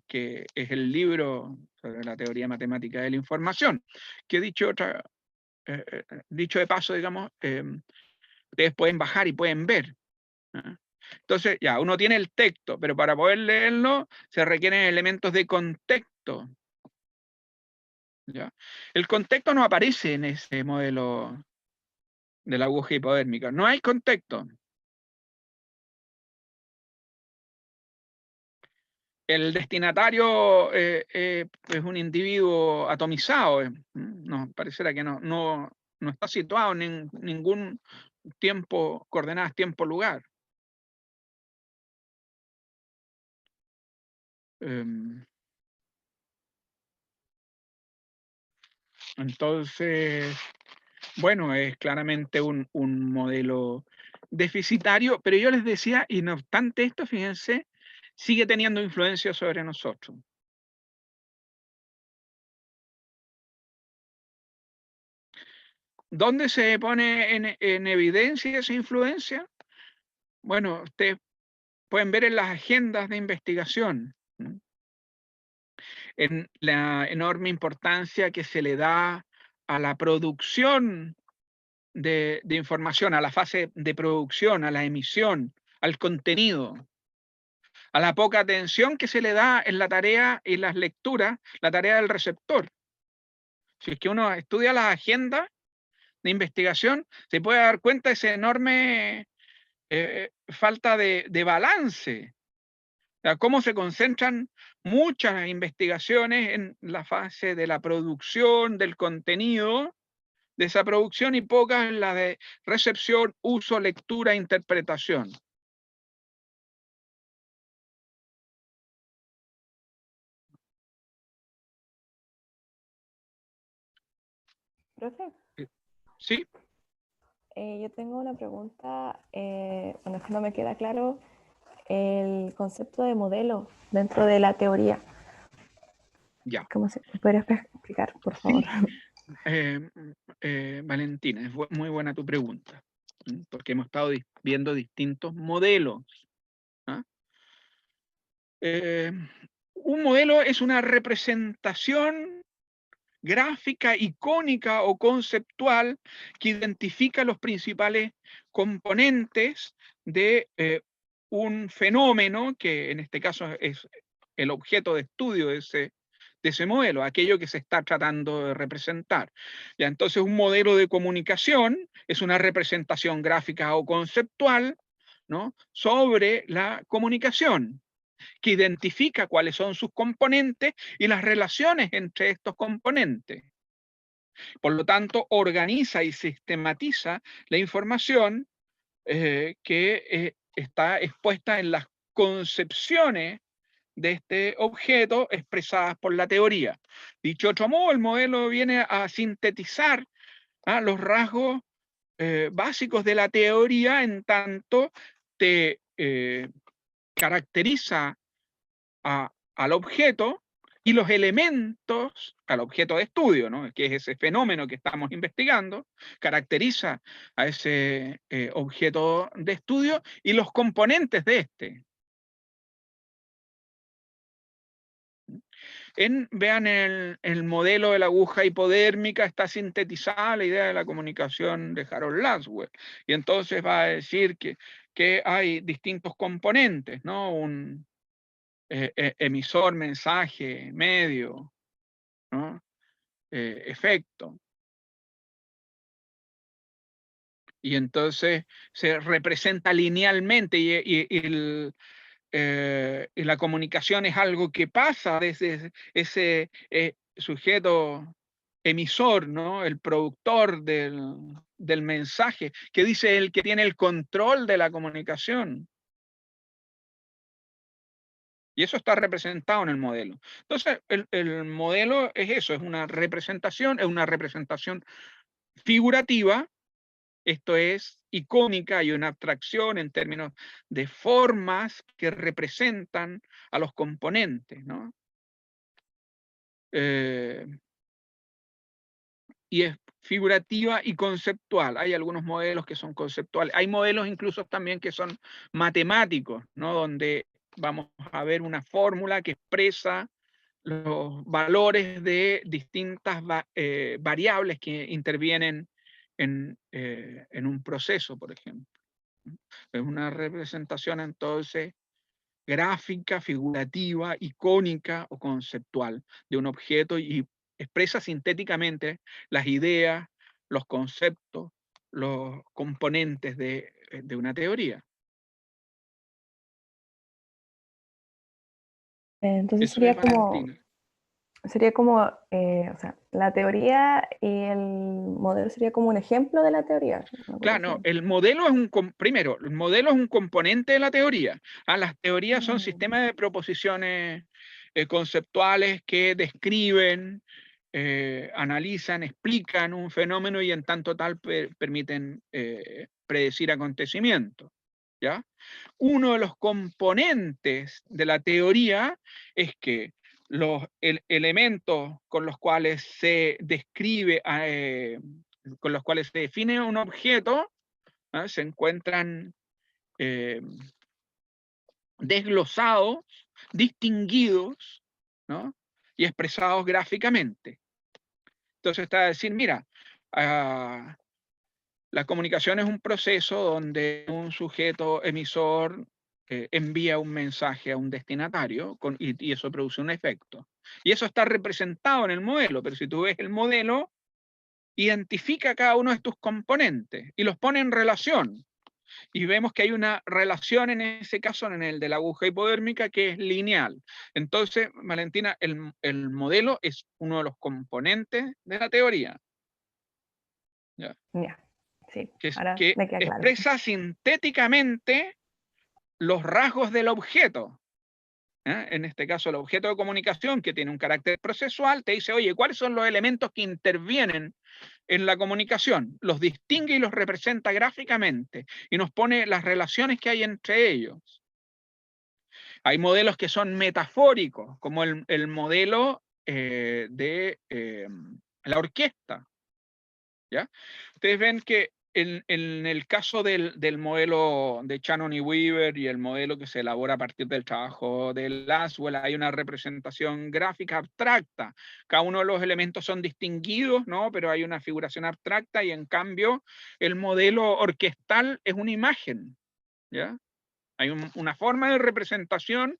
que es el libro sobre la teoría matemática de la información, que dicho de paso, digamos, ustedes pueden bajar y pueden ver. Entonces, ya, uno tiene el texto, pero para poder leerlo se requieren elementos de contexto. ¿Ya? El contexto no aparece en ese modelo de la aguja hipodérmica. No hay contexto. El destinatario es un individuo atomizado. No, pareciera que no está situado en ningún tiempo, coordenadas tiempo-lugar. Entonces, bueno, es claramente un modelo deficitario, pero yo les decía, y no obstante esto, fíjense, sigue teniendo influencia sobre nosotros. ¿Dónde se pone en evidencia esa influencia? Bueno, ustedes pueden ver en las agendas de investigación, en la enorme importancia que se le da a la producción de información, a la fase de producción, a la emisión, al contenido, a la poca atención que se le da en la tarea y las lecturas, la tarea del receptor. Si es que uno estudia las agendas de investigación, se puede dar cuenta de esa enorme falta de balance. O sea, cómo se concentran muchas investigaciones en la fase de la producción, del contenido, de esa producción, y pocas en la de recepción, uso, lectura, interpretación. Profe, ¿Sí? yo tengo una pregunta, bueno, es que no me queda claro el concepto de modelo dentro de la teoría. Ya. ¿Cómo se podría explicar, por favor? Valentina, es muy buena tu pregunta, porque hemos estado viendo distintos modelos. ¿Ah? Un modelo es una representación gráfica, icónica o conceptual que identifica los principales componentes de un fenómeno, que en este caso es el objeto de estudio de ese modelo, aquello que se está tratando de representar. Ya, entonces, un modelo de comunicación es una representación gráfica o conceptual, ¿no?, sobre la comunicación, que identifica cuáles son sus componentes y las relaciones entre estos componentes. Por lo tanto, organiza y sistematiza la información que está expuesta en las concepciones de este objeto expresadas por la teoría. Dicho de otro modo, el modelo viene a sintetizar los rasgos básicos de la teoría, en tanto te caracteriza al objeto y los elementos, al objeto de estudio, ¿no?, que es ese fenómeno que estamos investigando, caracteriza a ese objeto de estudio y los componentes de este. Vean el modelo de la aguja hipodérmica, está sintetizada la idea de la comunicación de Harold Laswell, y entonces va a decir que hay distintos componentes, ¿no?, un emisor, mensaje, medio, ¿no?, efecto. Y entonces se representa linealmente y la comunicación es algo que pasa desde ese sujeto emisor, ¿no?, el productor del mensaje, que dice el que tiene el control de la comunicación. Y eso está representado en el modelo. Entonces, el modelo es eso, es una representación figurativa, esto es icónica, y una abstracción en términos de formas que representan a los componentes, ¿no? Y es figurativa y conceptual. Hay algunos modelos que son conceptuales. Hay modelos incluso también que son matemáticos, ¿no?, donde vamos a ver una fórmula que expresa los valores de distintas variables que intervienen en un proceso, por ejemplo. Es una representación entonces gráfica, figurativa, icónica o conceptual de un objeto, y expresa sintéticamente las ideas, los conceptos, los componentes de una teoría. Entonces Eso es, Valentina. sería como, o sea, la teoría y el modelo sería como un ejemplo de la teoría. Claro, no, el modelo es primero, el modelo es un componente de la teoría. Las teorías son sistemas de proposiciones conceptuales que describen, analizan, explican un fenómeno y en tanto tal permiten predecir acontecimientos, ¿ya? Uno de los componentes de la teoría es que los elementos con los cuales se describe, con los cuales se define un objeto, se encuentran desglosados, distinguidos, ¿no?, y expresados gráficamente. Entonces está a decir, mira, la comunicación es un proceso donde un sujeto emisor envía un mensaje a un destinatario y eso produce un efecto. Y eso está representado en el modelo, pero si tú ves el modelo, identifica cada uno de estos componentes y los pone en relación. Y vemos que hay una relación en ese caso, en el de la aguja hipodérmica, que es lineal. Entonces, Valentina, el modelo es uno de los componentes de la teoría. ¿Ya? Ya, sí, Que ahora me queda claro. expresa sintéticamente los rasgos del objeto. En este caso, el objeto de comunicación, que tiene un carácter procesual, te dice, oye, ¿cuáles son los elementos que intervienen en la comunicación? Los distingue y los representa gráficamente, y nos pone las relaciones que hay entre ellos. Hay modelos que son metafóricos, como el modelo de la orquesta. ¿Ya? Ustedes ven que en el caso del modelo de Shannon y Weaver y el modelo que se elabora a partir del trabajo de Laswell, hay una representación gráfica abstracta. Cada uno de los elementos son distinguidos, ¿no? Pero hay una figuración abstracta, y en cambio el modelo orquestal es una imagen. ¿Ya? Hay una forma de representación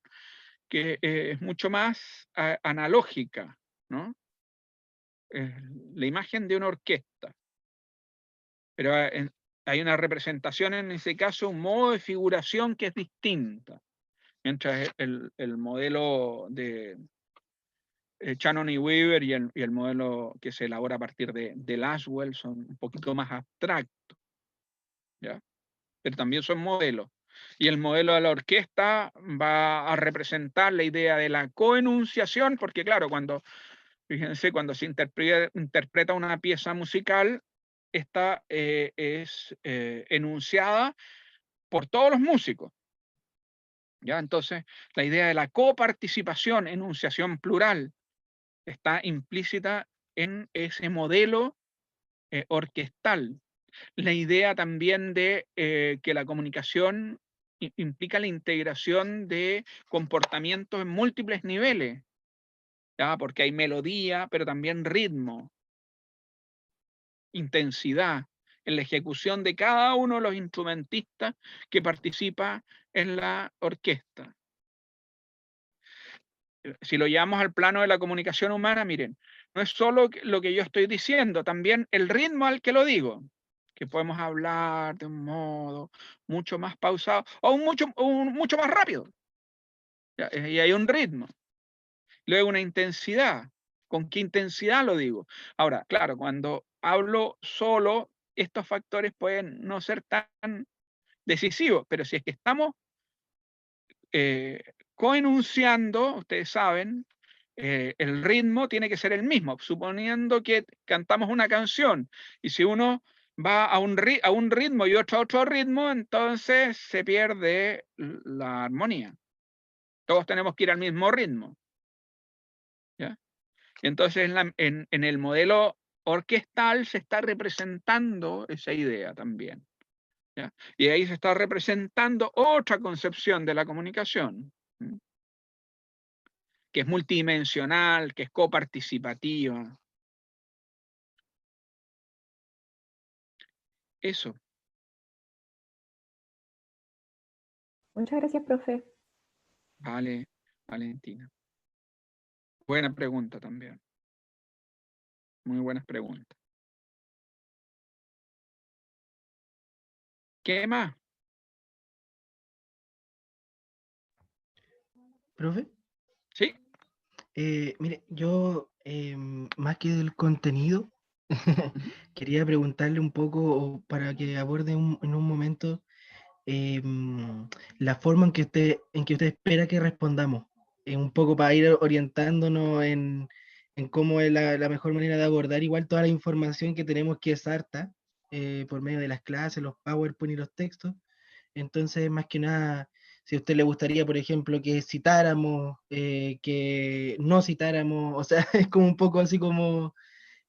que es mucho más analógica, ¿no? La imagen de una orquesta. Pero hay una representación en ese caso, un modo de figuración que es distinta. Mientras el modelo de Shannon y Weaver y el modelo que se elabora a partir de Laswell son un poquito más abstractos. ¿Ya? Pero también son modelos. Y el modelo de la orquesta va a representar la idea de la coenunciación, porque claro, fíjense, cuando se interpreta una pieza musical, esta es enunciada por todos los músicos. ¿Ya? Entonces, la idea de la coparticipación, enunciación plural, está implícita en ese modelo orquestal. La idea también de que la comunicación implica la integración de comportamientos en múltiples niveles, ¿ya? Porque hay melodía, pero también ritmo, intensidad, en la ejecución de cada uno de los instrumentistas que participa en la orquesta. Si lo llevamos al plano de la comunicación humana, miren, no es solo lo que yo estoy diciendo, también el ritmo al que lo digo, que podemos hablar de un modo mucho más pausado o mucho más rápido. ¿Ya? Y hay un ritmo. Luego una intensidad. ¿Con qué intensidad lo digo? Ahora, claro, cuando hablo solo, estos factores pueden no ser tan decisivos, pero si es que estamos coenunciando, ustedes saben, el ritmo tiene que ser el mismo, suponiendo que cantamos una canción, y si uno va a un ritmo y otro a otro ritmo, entonces se pierde la armonía. Todos tenemos que ir al mismo ritmo. ¿Ya? Entonces en el modelo orquestal se está representando esa idea también. ¿Ya? Y ahí se está representando otra concepción de la comunicación, que es multidimensional, que es coparticipativa. Eso. Muchas gracias, profe. Vale, Valentina. Buena pregunta también. Muy buenas preguntas. ¿Qué más? ¿Profe? Sí. Mire, yo más que del contenido, quería preguntarle un poco para que aborde en un momento la forma en que usted espera que respondamos, un poco para ir orientándonos en cómo es la mejor manera de abordar igual toda la información que tenemos, que es harta, por medio de las clases, los PowerPoint y los textos. Entonces, más que nada, si a usted le gustaría, por ejemplo, que citáramos, que no citáramos, o sea, es como un poco así como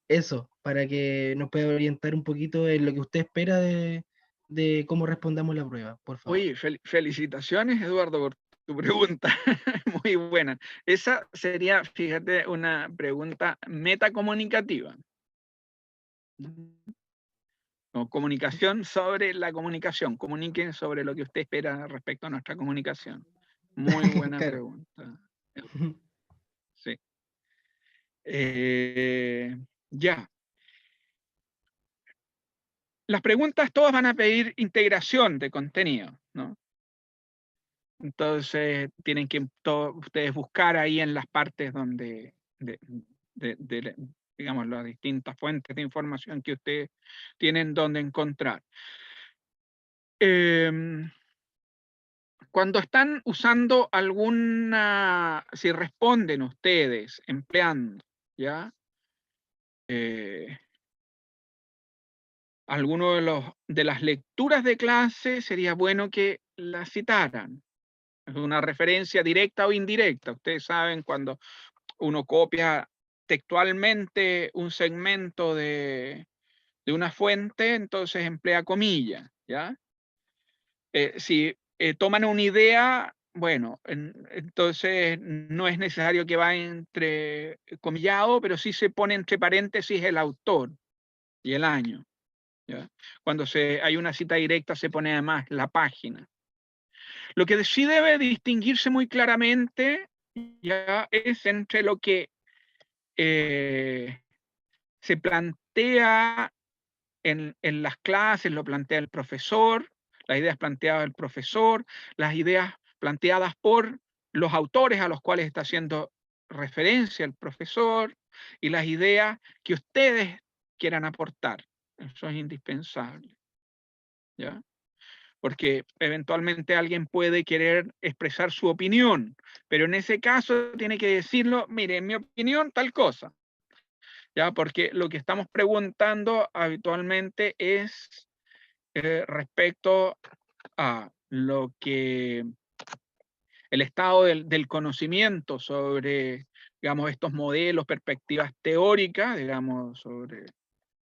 eso, para que nos pueda orientar un poquito en lo que usted espera de cómo respondamos la prueba, por favor. Oye, felicitaciones, Eduardo, por tu pregunta. Muy buena. Esa sería, fíjate, una pregunta metacomunicativa. O comunicación sobre la comunicación. Comuniquen sobre lo que usted espera respecto a nuestra comunicación. Muy buena Claro. pregunta. Sí. Ya. Las preguntas todas van a pedir integración de contenido, ¿no? Entonces tienen que ustedes buscar ahí en las partes donde, digamos, las distintas fuentes de información que ustedes tienen donde encontrar. Cuando están usando si responden ustedes empleando, ¿ya? Alguno de las lecturas de clase sería bueno que las citaran. Es una referencia directa o indirecta. Ustedes saben cuando uno copia textualmente un segmento de una fuente, entonces emplea comillas, ¿ya? Si toman una idea, bueno, entonces no es necesario que va entre comillado, pero sí se pone entre paréntesis el autor y el año, ¿ya? Cuando hay una cita directa se pone además la página. Lo que sí debe distinguirse muy claramente ya es entre lo que se plantea en las clases, lo plantea el profesor, las ideas planteadas del profesor, las ideas planteadas por los autores a los cuales está haciendo referencia el profesor y las ideas que ustedes quieran aportar. Eso es indispensable, ¿ya? Porque eventualmente alguien puede querer expresar su opinión, pero en ese caso tiene que decirlo, mire, en mi opinión, tal cosa. ¿Ya? Porque lo que estamos preguntando habitualmente es respecto a lo que el estado del conocimiento sobre, digamos, estos modelos, perspectivas teóricas, digamos, sobre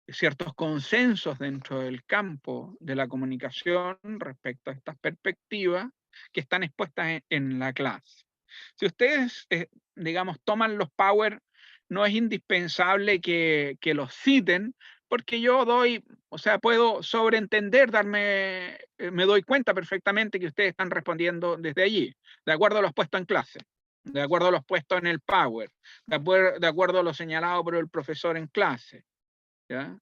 ciertos consensos dentro del campo de la comunicación respecto a estas perspectivas que están expuestas en la clase. Si ustedes, digamos, toman los Power, no es indispensable que los citen, porque yo doy, o sea, puedo sobreentender, me doy cuenta perfectamente que ustedes están respondiendo desde allí, de acuerdo a los puestos en clase, de acuerdo a los puestos en el Power, de acuerdo a lo señalado por el profesor en clase, ¿ya?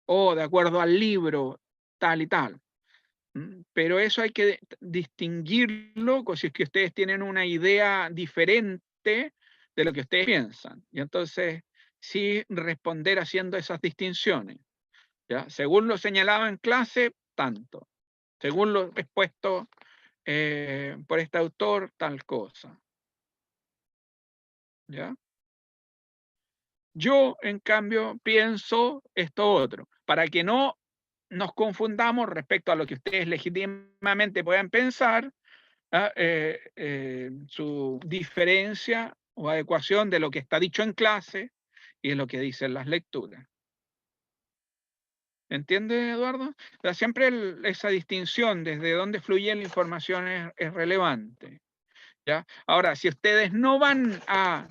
O de acuerdo al libro, tal y tal. Pero eso hay que distinguirlo si es que ustedes tienen una idea diferente de lo que ustedes piensan. Y entonces, sí responder haciendo esas distinciones, ¿ya? Según lo señalado en clase, tanto. Según lo expuesto por este autor, tal cosa, ¿ya? Yo, en cambio, pienso esto otro. Para que no nos confundamos respecto a lo que ustedes legítimamente puedan pensar, su diferencia o adecuación de lo que está dicho en clase y de lo que dicen las lecturas. ¿Entiende, Eduardo? O sea, siempre esa distinción desde dónde fluye la información es relevante, ¿ya? Ahora, si ustedes no van a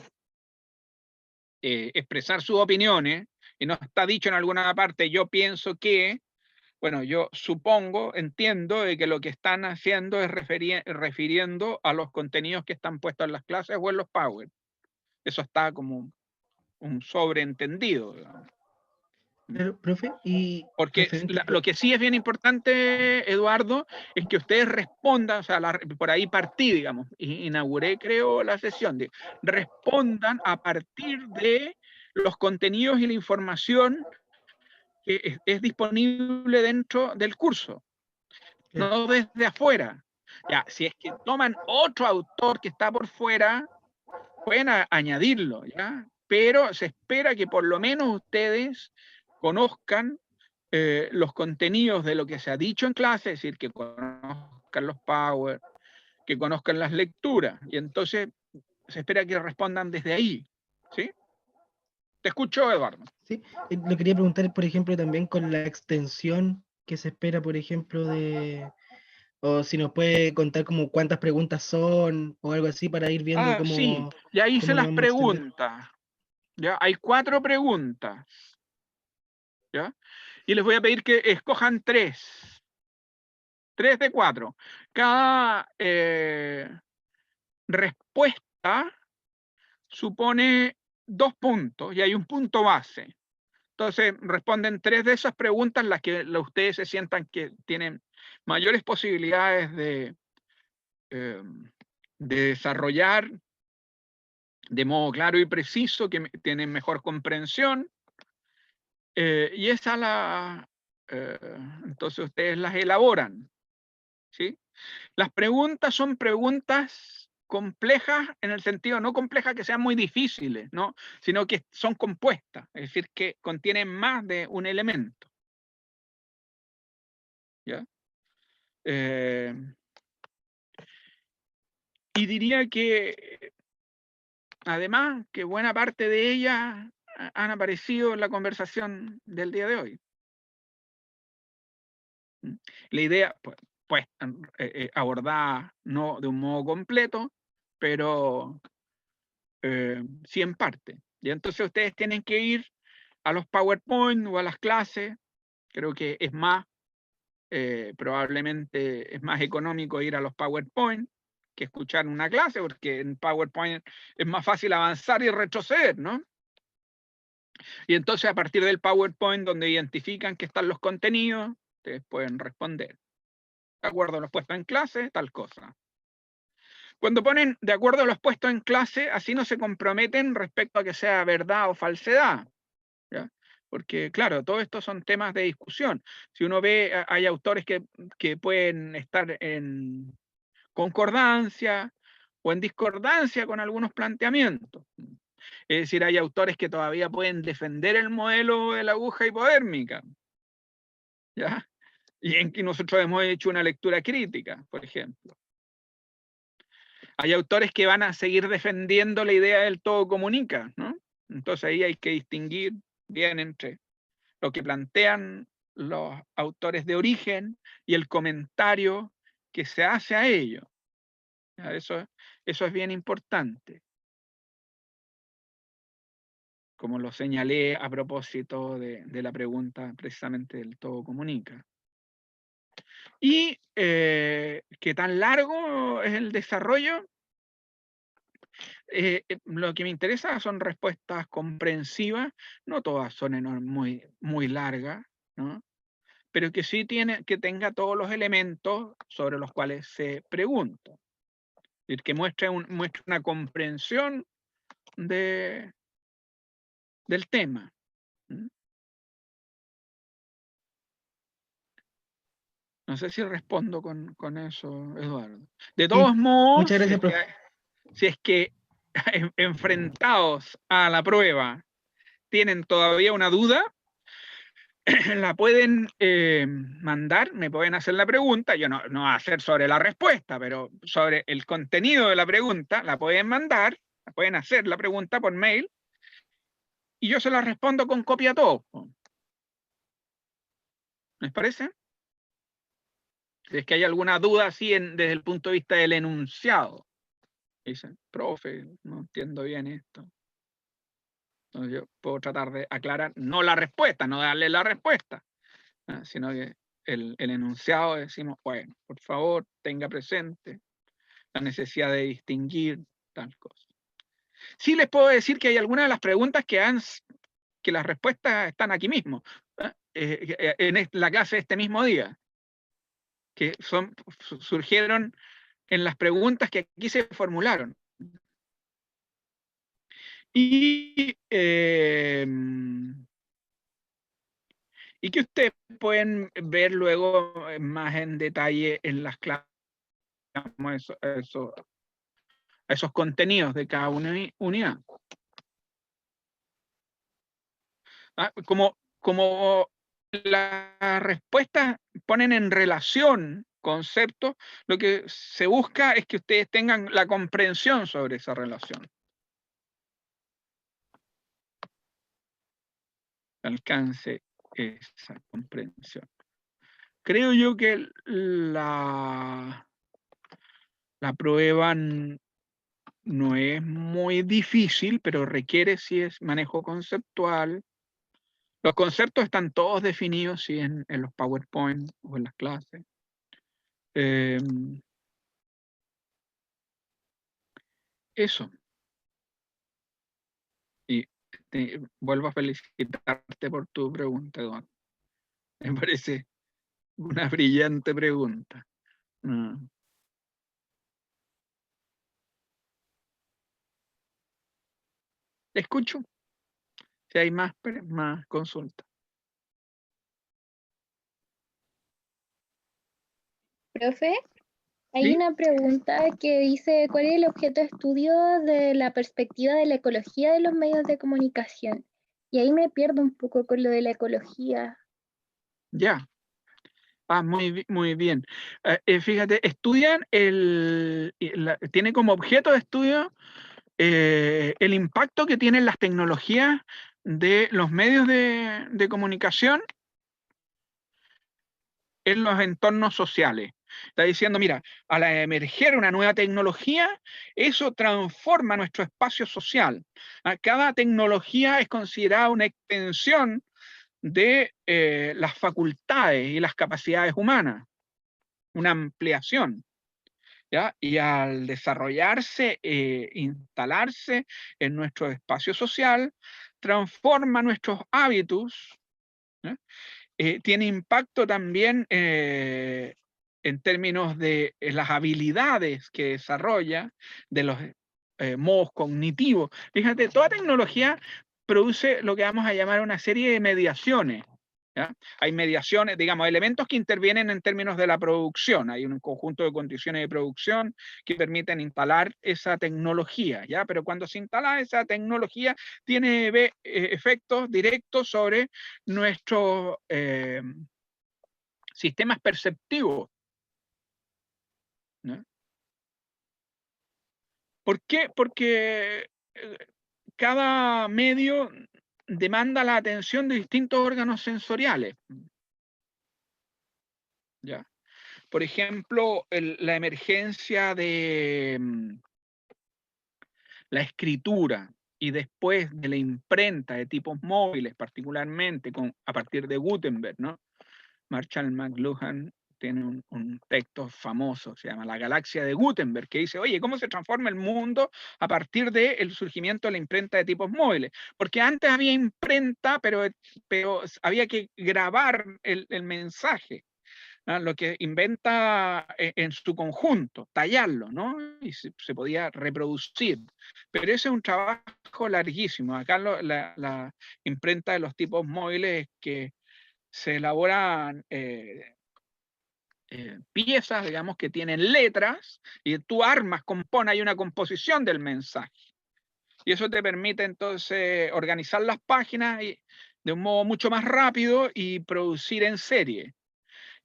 expresar sus opiniones y no está dicho en alguna parte, yo pienso que, bueno, yo supongo, entiendo de que lo que están haciendo es refiriendo a los contenidos que están puestos en las clases o en los Power. Eso está como un sobreentendido, digamos. Pero, profe, y Porque lo que sí es bien importante, Eduardo, es que ustedes respondan, o sea, por ahí partí, digamos, inauguré, creo, la sesión, respondan a partir de los contenidos y la información que es disponible dentro del curso, no desde afuera. Ya, si es que toman otro autor que está por fuera, pueden añadirlo, ¿ya? Pero se espera que por lo menos ustedes conozcan los contenidos de lo que se ha dicho en clase, es decir, que conozcan los Power, que conozcan las lecturas, y entonces se espera que respondan desde ahí, ¿sí? Te escucho, Eduardo. sí, lo quería preguntar, por ejemplo, también con la extensión que se espera, por ejemplo, o si nos puede contar como cuántas preguntas son o algo así para ir viendo Sí, cómo, ya hice cómo nos las vamos a extender. preguntas. ¿Ya? Hay 4 preguntas, ¿ya? Y les voy a pedir que escojan 3 de 4. Cada respuesta supone 2 puntos y hay un punto base. Entonces responden 3 de esas preguntas, las que ustedes se sientan que tienen mayores posibilidades de desarrollar de modo claro y preciso, que tienen mejor comprensión. Y entonces ustedes las elaboran, ¿sí? Las preguntas son preguntas complejas en el sentido no complejas que sean muy difíciles, ¿no? Sino que son compuestas, es decir, que contienen más de un elemento. ¿Ya? Y diría que además que buena parte de ellas han aparecido en la conversación del día de hoy. La idea, pues abordada no de un modo completo, pero sí en parte. Y entonces ustedes tienen que ir a los PowerPoint o a las clases. Creo que es más, probablemente es más económico ir a los PowerPoint que escuchar una clase, porque en PowerPoint es más fácil avanzar y retroceder, ¿no? Y entonces a partir del PowerPoint donde identifican que están los contenidos, ustedes pueden responder. De acuerdo a los puestos en clase, tal cosa. Cuando ponen de acuerdo a los puestos en clase, así no se comprometen respecto a que sea verdad o falsedad, ¿ya? Porque, claro, todo esto son temas de discusión. Si uno ve, hay autores que pueden estar en concordancia o en discordancia con algunos planteamientos. Es decir, hay autores que todavía pueden defender el modelo de la aguja hipodérmica, ¿ya? Y en que nosotros hemos hecho una lectura crítica, por ejemplo. Hay autores que van a seguir defendiendo la idea del todo comunica, ¿no? Entonces ahí hay que distinguir bien entre lo que plantean los autores de origen y el comentario que se hace a ello. Eso es bien importante, como lo señalé a propósito de la pregunta precisamente del todo comunica. ¿Y qué tan largo es el desarrollo? Lo que me interesa son respuestas comprensivas, no todas son muy, muy largas, ¿no? Pero que sí que tenga todos los elementos sobre los cuales se pregunta. Es decir, que muestre una comprensión del tema. No sé si respondo con eso, Eduardo. De todos modos, muchas gracias, profe. si es que enfrentados a la prueba tienen todavía una duda, la pueden mandar, me pueden hacer la pregunta, yo no voy a hacer sobre la respuesta, pero sobre el contenido de la pregunta, la pueden mandar, la pueden hacer la pregunta por mail, y yo se la respondo con copia a todos. ¿Les parece? Si es que hay alguna duda así desde el punto de vista del enunciado. Dicen, profe, no entiendo bien esto. Entonces yo puedo tratar de aclarar, no la respuesta, no darle la respuesta, sino que el enunciado decimos, bueno, por favor, tenga presente la necesidad de distinguir tal cosa. Sí les puedo decir que hay algunas de las preguntas que las respuestas están aquí mismo, en la clase de este mismo día, que surgieron en las preguntas que aquí se formularon. Y que ustedes pueden ver luego más en detalle en las clases, esos contenidos de cada unidad. Como las respuestas ponen en relación conceptos, lo que se busca es que ustedes tengan la comprensión sobre esa relación. Alcance esa comprensión. Creo yo que la prueba no es muy difícil, pero requiere sí es manejo conceptual. Los conceptos están todos definidos sí, en los PowerPoint o en las clases. Eso. Y vuelvo a felicitarte por tu pregunta, Eduardo. Me parece una brillante pregunta. Escucho. Si hay más consultas. Profe, hay ¿Sí? una pregunta que dice, ¿cuál es el objeto de estudio de la perspectiva de la ecología de los medios de comunicación? Y ahí me pierdo un poco con lo de la ecología. Ya. Muy bien. Fíjate, estudian tiene como objeto de estudio el impacto que tienen las tecnologías de los medios de comunicación en los entornos sociales. Está diciendo, mira, al emerger una nueva tecnología, eso transforma nuestro espacio social. Cada tecnología es considerada una extensión de las facultades y las capacidades humanas, una ampliación, ¿ya? Y al desarrollarse, instalarse en nuestro espacio social, transforma nuestros hábitos, ¿ya? Tiene impacto también en términos de las habilidades que desarrolla, de los modos cognitivos. Fíjate, toda tecnología produce lo que vamos a llamar una serie de mediaciones. ¿Ya? Hay mediaciones, digamos, elementos que intervienen en términos de la producción. Hay un conjunto de condiciones de producción que permiten instalar esa tecnología, ¿ya? Pero cuando se instala esa tecnología, tiene efectos directos sobre nuestros sistemas perceptivos, ¿no? ¿Por qué? Porque cada medio demanda la atención de distintos órganos sensoriales, ¿ya? Por ejemplo, la emergencia de la escritura y después de la imprenta de tipos móviles, particularmente a partir de Gutenberg, ¿no? Marshall McLuhan tiene un texto famoso, se llama La galaxia de Gutenberg, que dice, oye, ¿cómo se transforma el mundo a partir del surgimiento de la imprenta de tipos móviles? Porque antes había imprenta, pero había que grabar el mensaje, ¿no? Lo que inventa en su conjunto, tallarlo, ¿no? Y se podía reproducir. Pero ese es un trabajo larguísimo. Acá la imprenta de los tipos móviles que se elaboran piezas, digamos, que tienen letras, y tú armas, compones, hay una composición del mensaje. Y eso te permite entonces organizar las páginas de un modo mucho más rápido y producir en serie.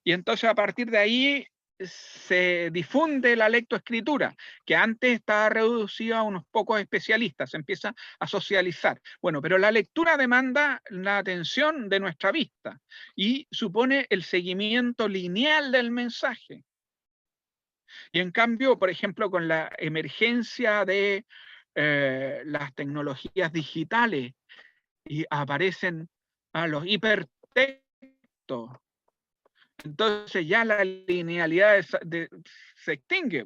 Y entonces a partir de ahí se difunde la lectoescritura, que antes estaba reducida a unos pocos especialistas, se empieza a socializar. Bueno, pero la lectura demanda la atención de nuestra vista y supone el seguimiento lineal del mensaje. Y en cambio, por ejemplo, con la emergencia de las tecnologías digitales y aparecen los hipertextos, entonces ya la linealidad se extingue,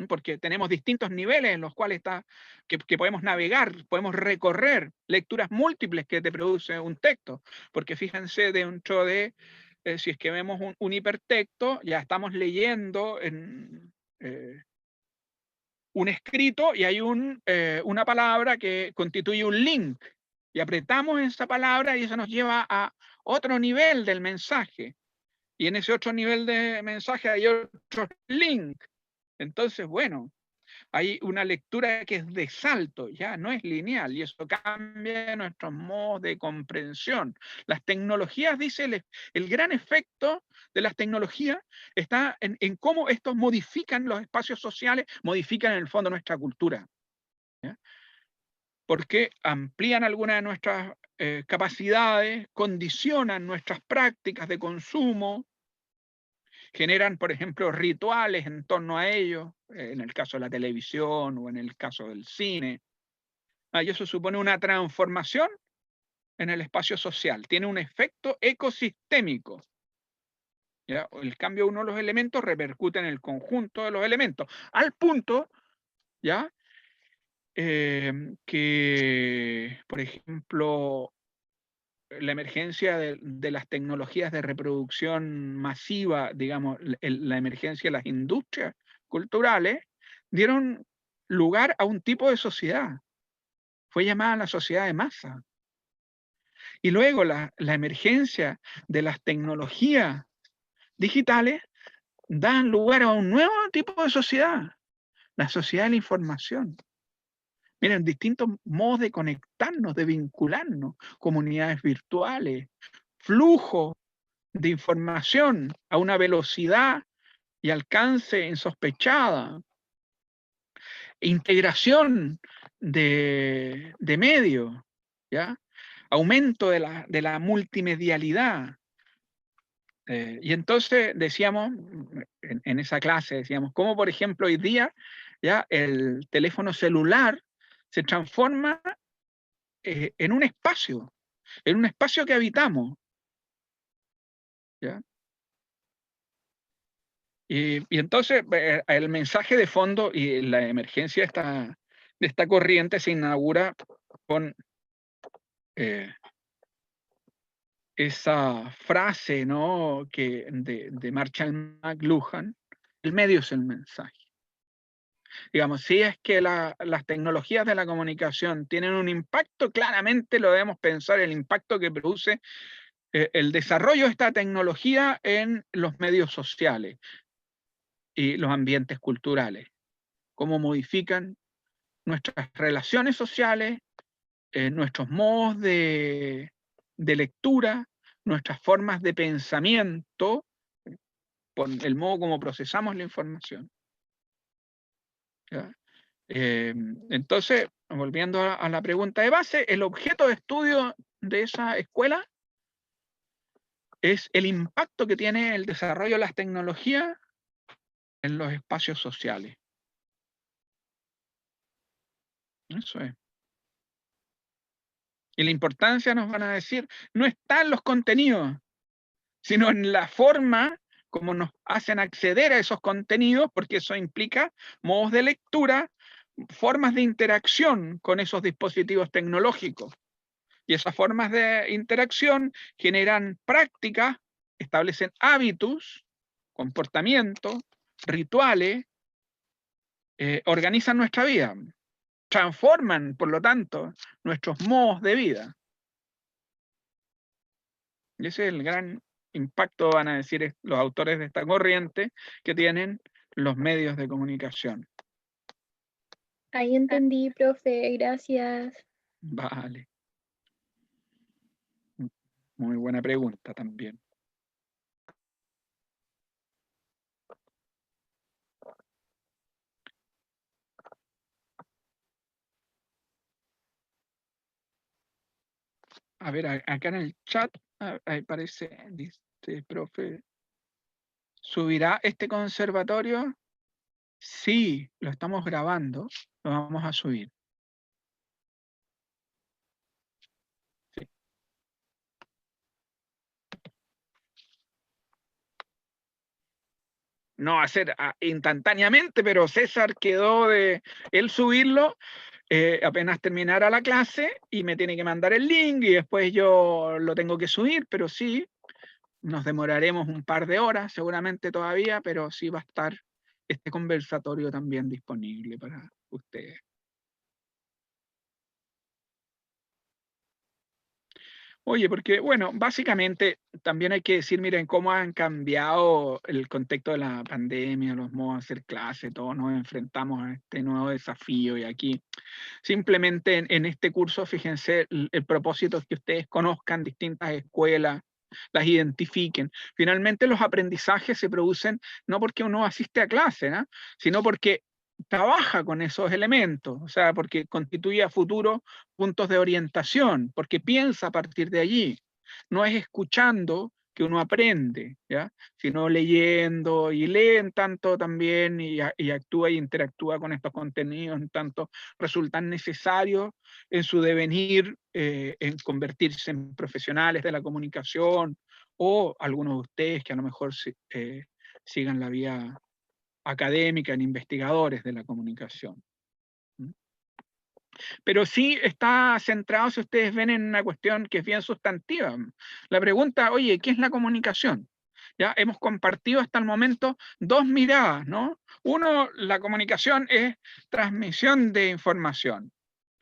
porque tenemos distintos niveles en los cuales que podemos navegar, podemos recorrer lecturas múltiples que te produce un texto, porque fíjense dentro de, si es que vemos un hipertexto, ya estamos leyendo en un escrito y hay una palabra que constituye un link, y apretamos esa palabra y eso nos lleva a otro nivel del mensaje. Y en ese otro nivel de mensaje hay otro link. Entonces, bueno, hay una lectura que es de salto, ya no es lineal, y eso cambia nuestros modos de comprensión. Las tecnologías, dice el gran efecto de las tecnologías está en cómo estos modifican los espacios sociales, modifican en el fondo nuestra cultura, ¿ya? Porque amplían algunas de nuestras capacidades, condicionan nuestras prácticas de consumo, generan, por ejemplo, rituales en torno a ellos, en el caso de la televisión o en el caso del cine. Y eso supone una transformación en el espacio social, tiene un efecto ecosistémico, ¿ya? El cambio de uno de los elementos repercute en el conjunto de los elementos, al punto, ¿ya? Que, por ejemplo, la emergencia de las tecnologías de reproducción masiva, digamos, la emergencia de las industrias culturales, dieron lugar a un tipo de sociedad. Fue llamada la sociedad de masa. Y luego la emergencia de las tecnologías digitales dan lugar a un nuevo tipo de sociedad, la sociedad de la información. Miren, distintos modos de conectarnos, de vincularnos, comunidades virtuales, flujo de información a una velocidad y alcance insospechada, integración de medios, ¿ya? Aumento de la multimedialidad. Y entonces decíamos, en esa clase decíamos, cómo por ejemplo hoy día ya el teléfono celular se transforma en un espacio que habitamos, ¿ya? Y entonces el mensaje de fondo y la emergencia de esta corriente se inaugura con esa frase, ¿no?, de Marshall McLuhan: el medio es el mensaje. Digamos, si es que las tecnologías de la comunicación tienen un impacto, claramente lo debemos pensar, el impacto que produce el desarrollo de esta tecnología en los medios sociales y los ambientes culturales, cómo modifican nuestras relaciones sociales, nuestros modos de lectura, nuestras formas de pensamiento, por el modo como procesamos la información, ¿ya? Entonces, volviendo a la pregunta de base, el objeto de estudio de esa escuela es el impacto que tiene el desarrollo de las tecnologías en los espacios sociales. Eso es. Y la importancia, nos van a decir, no está en los contenidos, sino en la forma como nos hacen acceder a esos contenidos, porque eso implica modos de lectura, formas de interacción con esos dispositivos tecnológicos. Y esas formas de interacción generan prácticas, establecen hábitos, comportamientos, rituales, organizan nuestra vida, transforman, por lo tanto, nuestros modos de vida. Y ese es el gran impacto, van a decir los autores de esta corriente, que tienen los medios de comunicación. Ahí entendí, profe, gracias. Vale. Muy buena pregunta también. A ver, acá en el chat, ahí parece, dice, profe, ¿subirá este conservatorio? Sí, lo estamos grabando, lo vamos a subir. Sí. No va a ser instantáneamente, pero César quedó de él subirlo apenas terminara la clase y me tiene que mandar el link y después yo lo tengo que subir, pero sí, nos demoraremos un par de horas seguramente todavía, pero sí va a estar este conversatorio también disponible para ustedes. Oye, porque, bueno, básicamente también hay que decir, miren, cómo han cambiado el contexto de la pandemia, los modos de hacer clase, todos nos enfrentamos a este nuevo desafío y aquí, simplemente en este curso, fíjense, el propósito es que ustedes conozcan distintas escuelas, las identifiquen. Finalmente los aprendizajes se producen no porque uno asiste a clase, ¿no?, sino porque trabaja con esos elementos, o sea, porque constituye a futuro puntos de orientación, porque piensa a partir de allí. No es escuchando que uno aprende, ¿ya?, sino leyendo, y leen tanto también, y actúa y interactúa con estos contenidos, en tanto resultan necesarios en su devenir, en convertirse en profesionales de la comunicación, o algunos de ustedes que a lo mejor sigan la vía académica, en investigadores de la comunicación. Pero sí está centrado, si ustedes ven, en una cuestión que es bien sustantiva. La pregunta, oye, ¿qué es la comunicación? Ya hemos compartido hasta el momento dos miradas, ¿no? Uno, la comunicación es transmisión de información,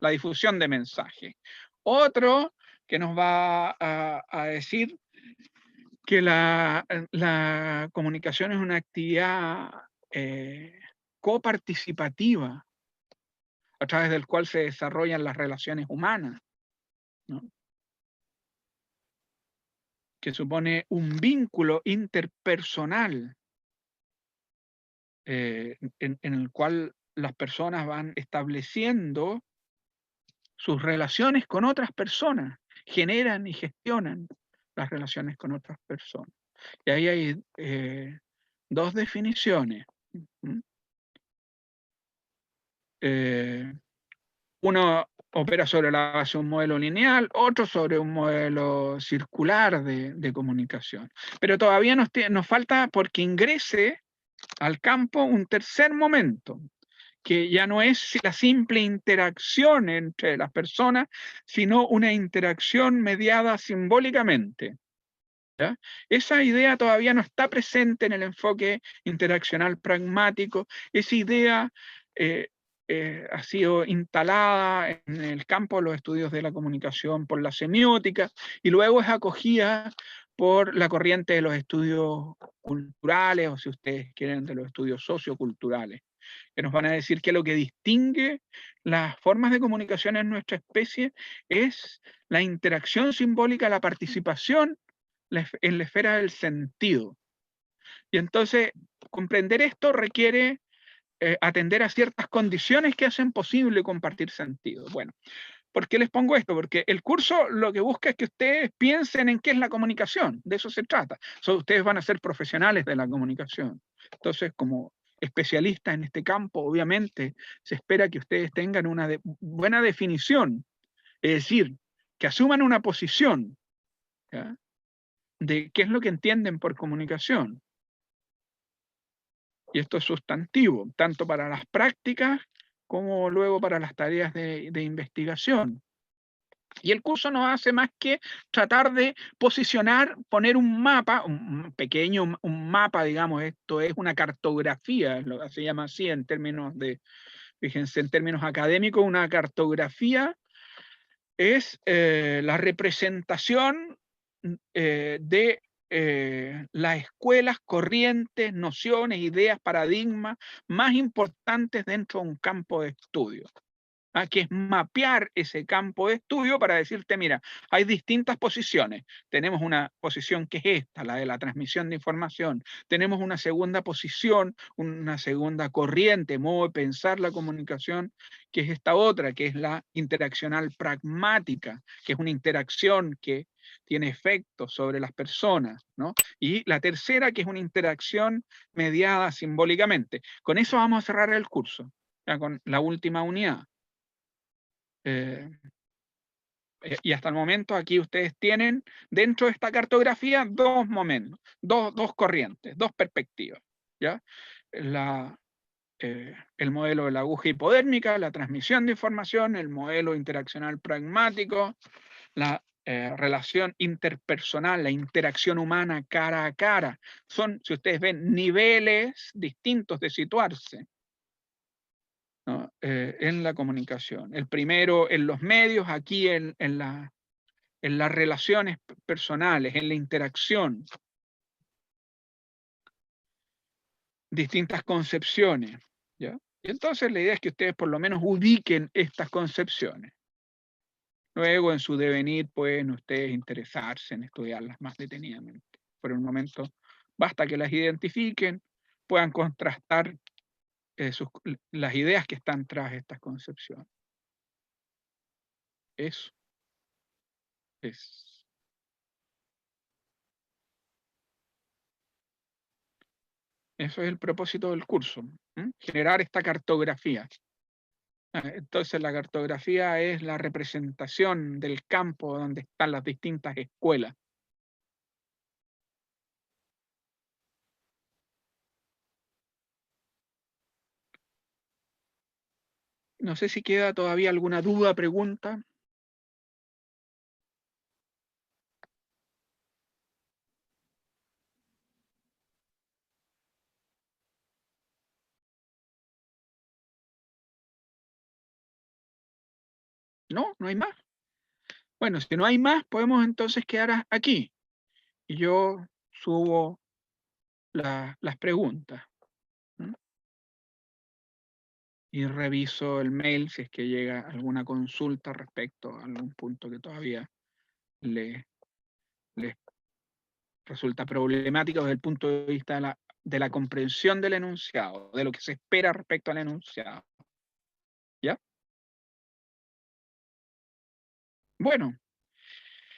la difusión de mensajes. Otro que nos va a decir que la comunicación es una actividad coparticipativa a través del cual se desarrollan las relaciones humanas, ¿no? Que supone un vínculo interpersonal en el cual las personas van estableciendo sus relaciones con otras personas, generan y gestionan las relaciones con otras personas. Y ahí hay dos definiciones. Uno opera sobre la base de un modelo lineal, otro sobre un modelo circular de comunicación. Pero todavía nos falta porque ingrese al campo un tercer momento, que ya no es la simple interacción entre las personas, sino una interacción mediada simbólicamente. ¿Ya? Esa idea todavía no está presente en el enfoque interaccional pragmático. Esa idea ha sido instalada en el campo de los estudios de la comunicación por la semiótica y luego es acogida por la corriente de los estudios culturales, o si ustedes quieren, de los estudios socioculturales, que nos van a decir que lo que distingue las formas de comunicación en nuestra especie es la interacción simbólica, la participación en la esfera del sentido. Y entonces, comprender esto requiere atender a ciertas condiciones que hacen posible compartir sentido. Bueno, ¿por qué les pongo esto? Porque el curso lo que busca es que ustedes piensen en qué es la comunicación, de eso se trata. Ustedes van a ser profesionales de la comunicación. Entonces, como especialistas en este campo, obviamente, se espera que ustedes tengan una buena definición, es decir, que asuman una posición, ¿ya?, de qué es lo que entienden por comunicación. Y esto es sustantivo, tanto para las prácticas como luego para las tareas de investigación. Y el curso no hace más que tratar de posicionar, poner un mapa, un pequeño, un mapa, digamos, esto es una cartografía, se llama así en términos fíjense, en términos académicos, una cartografía es la representación de las escuelas, corrientes, nociones, ideas, paradigmas más importantes dentro de un campo de estudio. Que es mapear ese campo de estudio para decirte, mira, hay distintas posiciones. Tenemos una posición que es esta, la de la transmisión de información. Tenemos una segunda posición, una segunda corriente, modo de pensar la comunicación, que es esta otra, que es la interaccional pragmática, que es una interacción que tiene efectos sobre las personas, ¿no? Y la tercera, que es una interacción mediada simbólicamente. Con eso vamos a cerrar el curso, ya con la última unidad. Y hasta el momento aquí ustedes tienen dentro de esta cartografía dos momentos, dos corrientes, dos perspectivas, ¿ya? El modelo de la aguja hipodérmica, la transmisión de información, el modelo interaccional pragmático, la relación interpersonal, la interacción humana cara a cara. Son, si ustedes ven, niveles distintos de situarse, ¿no? En la comunicación. El primero en los medios, aquí en las relaciones personales, en la interacción. Distintas concepciones, ¿ya? Y entonces la idea es que ustedes por lo menos ubiquen estas concepciones. Luego en su devenir pueden ustedes interesarse en estudiarlas más detenidamente. Por el momento basta que las identifiquen, puedan contrastar las ideas que están tras estas concepciones. Eso es. Eso es el propósito del curso, generar esta cartografía. Entonces la cartografía es la representación del campo donde están las distintas escuelas. No sé si queda todavía alguna duda, pregunta. No, no hay más. Bueno, si no hay más, podemos entonces quedar aquí. Y yo subo las preguntas. Y reviso el mail si es que llega alguna consulta respecto a algún punto que todavía les resulta problemático desde el punto de vista de la comprensión del enunciado, de lo que se espera respecto al enunciado. ¿Ya? Bueno,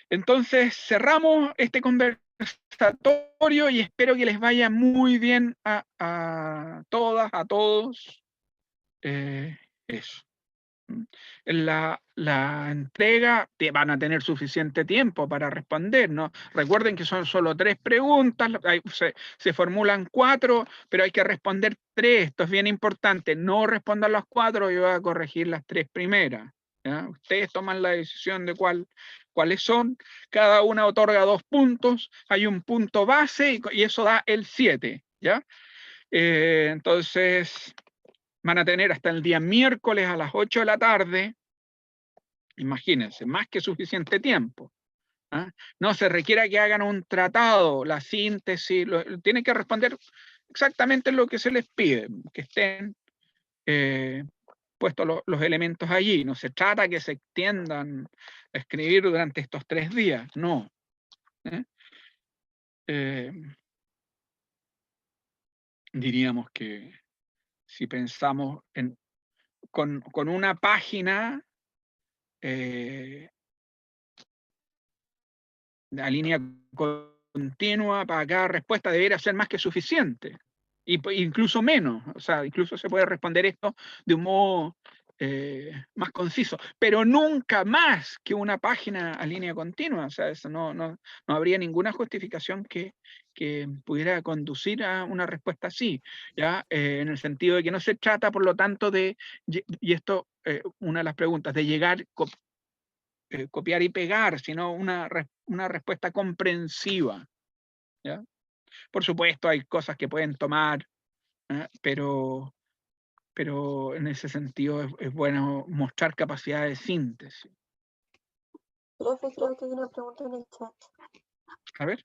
entonces cerramos este conversatorio y espero que les vaya muy bien a todas, a todos. Eso. En la entrega van a tener suficiente tiempo para responder, ¿no? Recuerden que son solo 3 preguntas, se formulan 4, pero hay que responder 3. Esto es bien importante. No respondan las 4, yo voy a corregir las 3 primeras. ¿Ya? Ustedes toman la decisión de cuáles son. Cada una otorga 2 puntos. Hay un punto base y eso da el 7. ¿Ya? Entonces van a tener hasta el día miércoles a las 8 de la tarde, imagínense, más que suficiente tiempo. ¿Ah? No se requiere que hagan un tratado, la síntesis, tienen que responder exactamente lo que se les pide, que estén puestos los elementos allí. No se trata que se extiendan a escribir durante estos 3 días, no. Diríamos que si pensamos con una página, la línea continua para cada respuesta debería ser más que suficiente, incluso menos, o sea, incluso se puede responder esto de un modo más conciso, pero nunca más que una página a línea continua, o sea, eso no habría ninguna justificación que pudiera conducir a una respuesta así, ¿ya? En el sentido de que no se trata, por lo tanto, y esto, una de las preguntas, de llegar copiar y pegar, sino una respuesta comprensiva. ¿Ya? Por supuesto, hay cosas que pueden tomar, pero en ese sentido es bueno mostrar capacidad de síntesis. Profe, creo que hay una pregunta en el chat. A ver.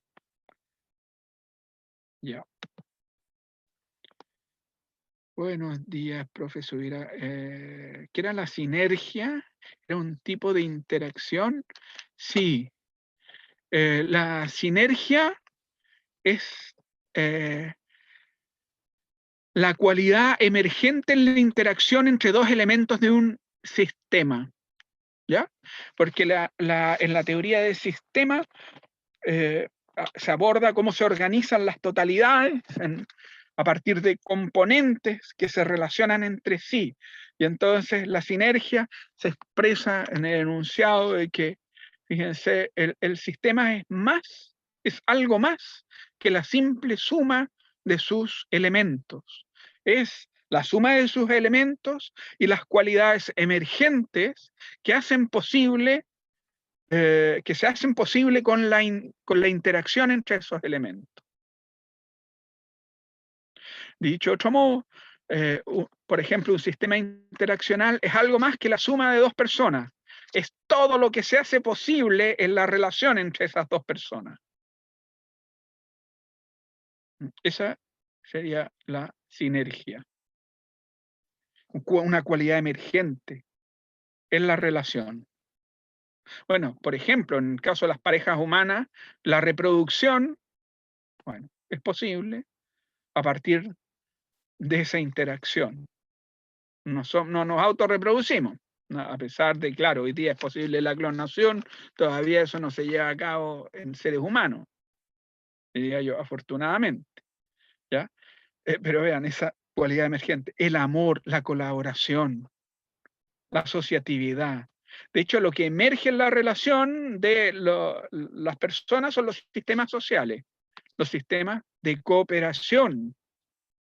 Ya. Buenos días, profesor. ¿Qué era la sinergia? ¿Era un tipo de interacción? Sí. La sinergia es la cualidad emergente en la interacción entre 2 elementos de un sistema. ¿Ya? Porque en la teoría del sistema se aborda cómo se organizan las totalidades a partir de componentes que se relacionan entre sí. Y entonces la sinergia se expresa en el enunciado de que, fíjense, el sistema es algo más que la simple suma de sus elementos. Es la suma de sus elementos y las cualidades emergentes que hacen posible que se hacen posible con la interacción entre esos elementos. Dicho de otro modo, por ejemplo, un sistema interaccional es algo más que la suma de 2 personas. Es todo lo que se hace posible en la relación entre esas 2 personas. Esa sería la sinergia. Una cualidad emergente en la relación. Bueno, por ejemplo, en el caso de las parejas humanas, la reproducción, bueno, es posible a partir de esa interacción. No nos autorreproducimos, a pesar de, claro, hoy día es posible la clonación, todavía eso no se lleva a cabo en seres humanos, diría yo, afortunadamente. ¿Ya? Pero vean, esa cualidad emergente, el amor, la colaboración, la asociatividad. De hecho, lo que emerge en la relación de las personas son los sistemas sociales, los sistemas de cooperación,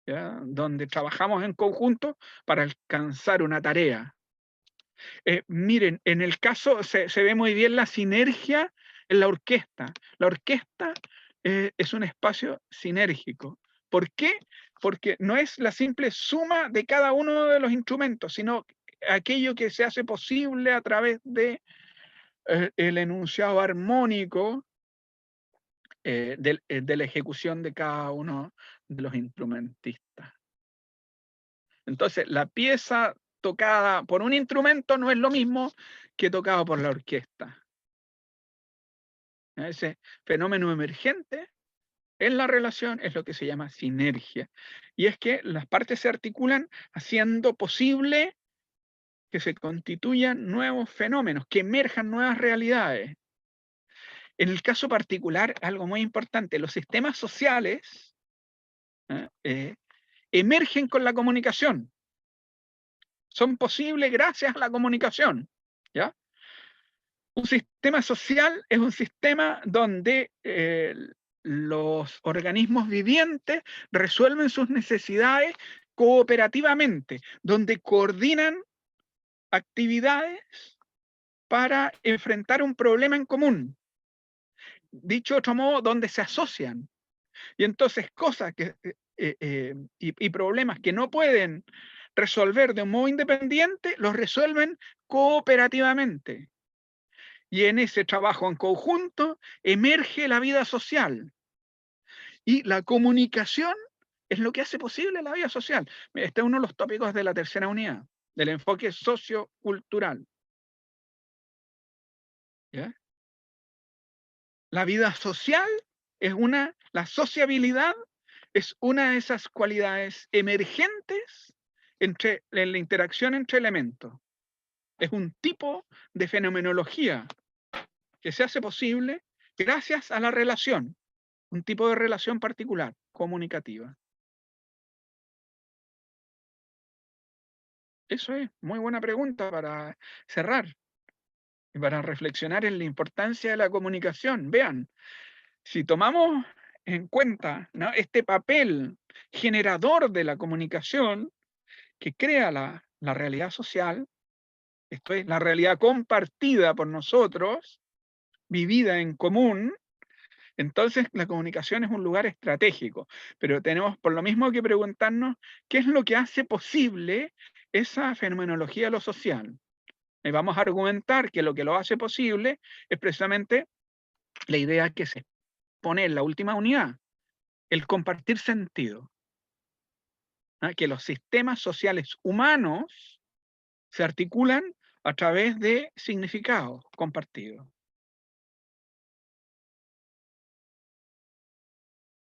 ¿ya? Donde trabajamos en conjunto para alcanzar una tarea. Miren, en el caso se ve muy bien la sinergia en la orquesta. La orquesta es un espacio sinérgico. ¿Por qué? Porque no es la simple suma de cada uno de los instrumentos, sino aquello que se hace posible a través de el enunciado armónico de la ejecución de cada uno de los instrumentistas. Entonces, la pieza tocada por un instrumento no es lo mismo que tocado por la orquesta. Ese fenómeno emergente en la relación es lo que se llama sinergia. Y es que las partes se articulan haciendo posible que se constituyan nuevos fenómenos, que emerjan nuevas realidades. En el caso particular, algo muy importante, los sistemas sociales emergen con la comunicación. Son posibles gracias a la comunicación. ¿Ya? Un sistema social es un sistema donde los organismos vivientes resuelven sus necesidades cooperativamente, donde coordinan actividades para enfrentar un problema en común. Dicho de otro modo, donde se asocian. Y entonces cosas y problemas que no pueden resolver de un modo independiente, los resuelven cooperativamente. Y en ese trabajo en conjunto emerge la vida social. Y la comunicación es lo que hace posible la vida social. Este es uno de los tópicos de la tercera unidad, del enfoque sociocultural. ¿Ya? La vida social es la sociabilidad es una de esas cualidades emergentes en la interacción entre elementos. Es un tipo de fenomenología que se hace posible gracias a la relación, un tipo de relación particular, comunicativa. Eso es, muy buena pregunta para cerrar y para reflexionar en la importancia de la comunicación. Vean, si tomamos en cuenta, ¿no?, este papel generador de la comunicación que crea la realidad social, esto es, la realidad compartida por nosotros, vivida en común, entonces la comunicación es un lugar estratégico, pero tenemos por lo mismo que preguntarnos qué es lo que hace posible esa fenomenología de lo social. Y vamos a argumentar que lo hace posible es precisamente la idea que se pone en la última unidad, el compartir sentido. Que los sistemas sociales humanos se articulan a través de significados compartidos.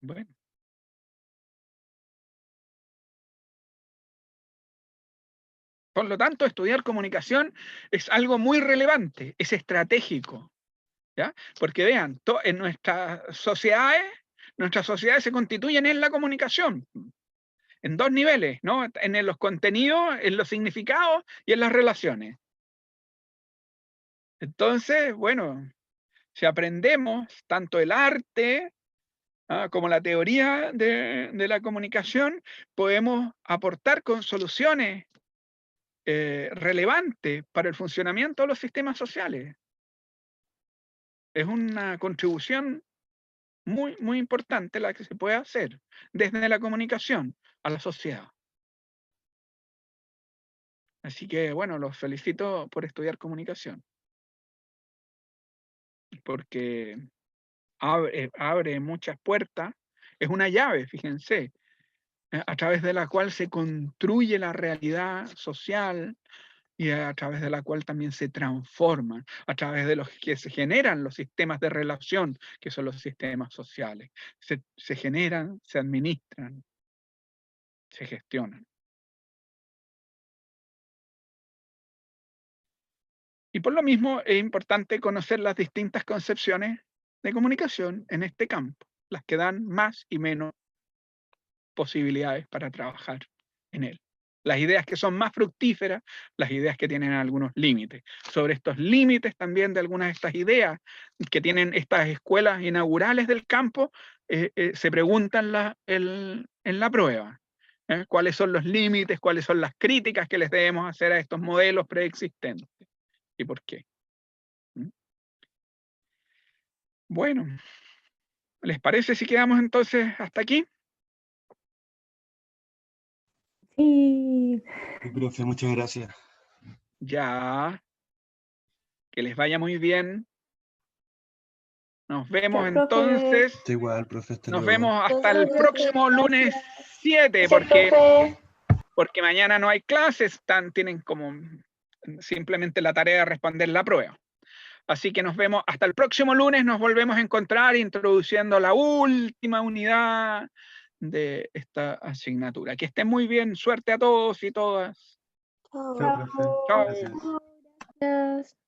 Bueno. Por lo tanto, estudiar comunicación es algo muy relevante, es estratégico. ¿Ya? Porque vean, en nuestras sociedades se constituyen en la comunicación, en dos niveles, ¿no? En los contenidos, en los significados y en las relaciones. Entonces, bueno, si aprendemos tanto el arte como la teoría de la comunicación, podemos aportar con soluciones relevantes para el funcionamiento de los sistemas sociales. Es una contribución muy, muy importante la que se puede hacer desde la comunicación a la sociedad. Así que, bueno, los felicito por estudiar comunicación, porque abre muchas puertas, es una llave, fíjense, a través de la cual se construye la realidad social y a través de la cual también se transforman, a través de los que se generan los sistemas de relación, que son los sistemas sociales. Se generan, se administran, se gestionan. Y por lo mismo es importante conocer las distintas concepciones de comunicación en este campo, las que dan más y menos posibilidades para trabajar en él. Las ideas que son más fructíferas, las ideas que tienen algunos límites. Sobre estos límites también de algunas de estas ideas que tienen estas escuelas inaugurales del campo, se preguntan en la prueba. ¿Cuáles son los límites? ¿Cuáles son las críticas que les debemos hacer a estos modelos preexistentes? ¿Y por qué? Bueno, ¿les parece si quedamos entonces hasta aquí? Sí. Sí, profe, muchas gracias. Ya, que les vaya muy bien. Nos vemos Ya, profe. entonces. Está igual, profe, hasta Nos luego. vemos hasta el Gracias, próximo profe. lunes 7, porque mañana no hay clases, tienen como simplemente la tarea de responder la prueba. Así que nos vemos hasta el próximo lunes, nos volvemos a encontrar introduciendo la última unidad de esta asignatura. Que estén muy bien, suerte a todos y todas. Chao. Chao, profe. Chao. Gracias. Gracias.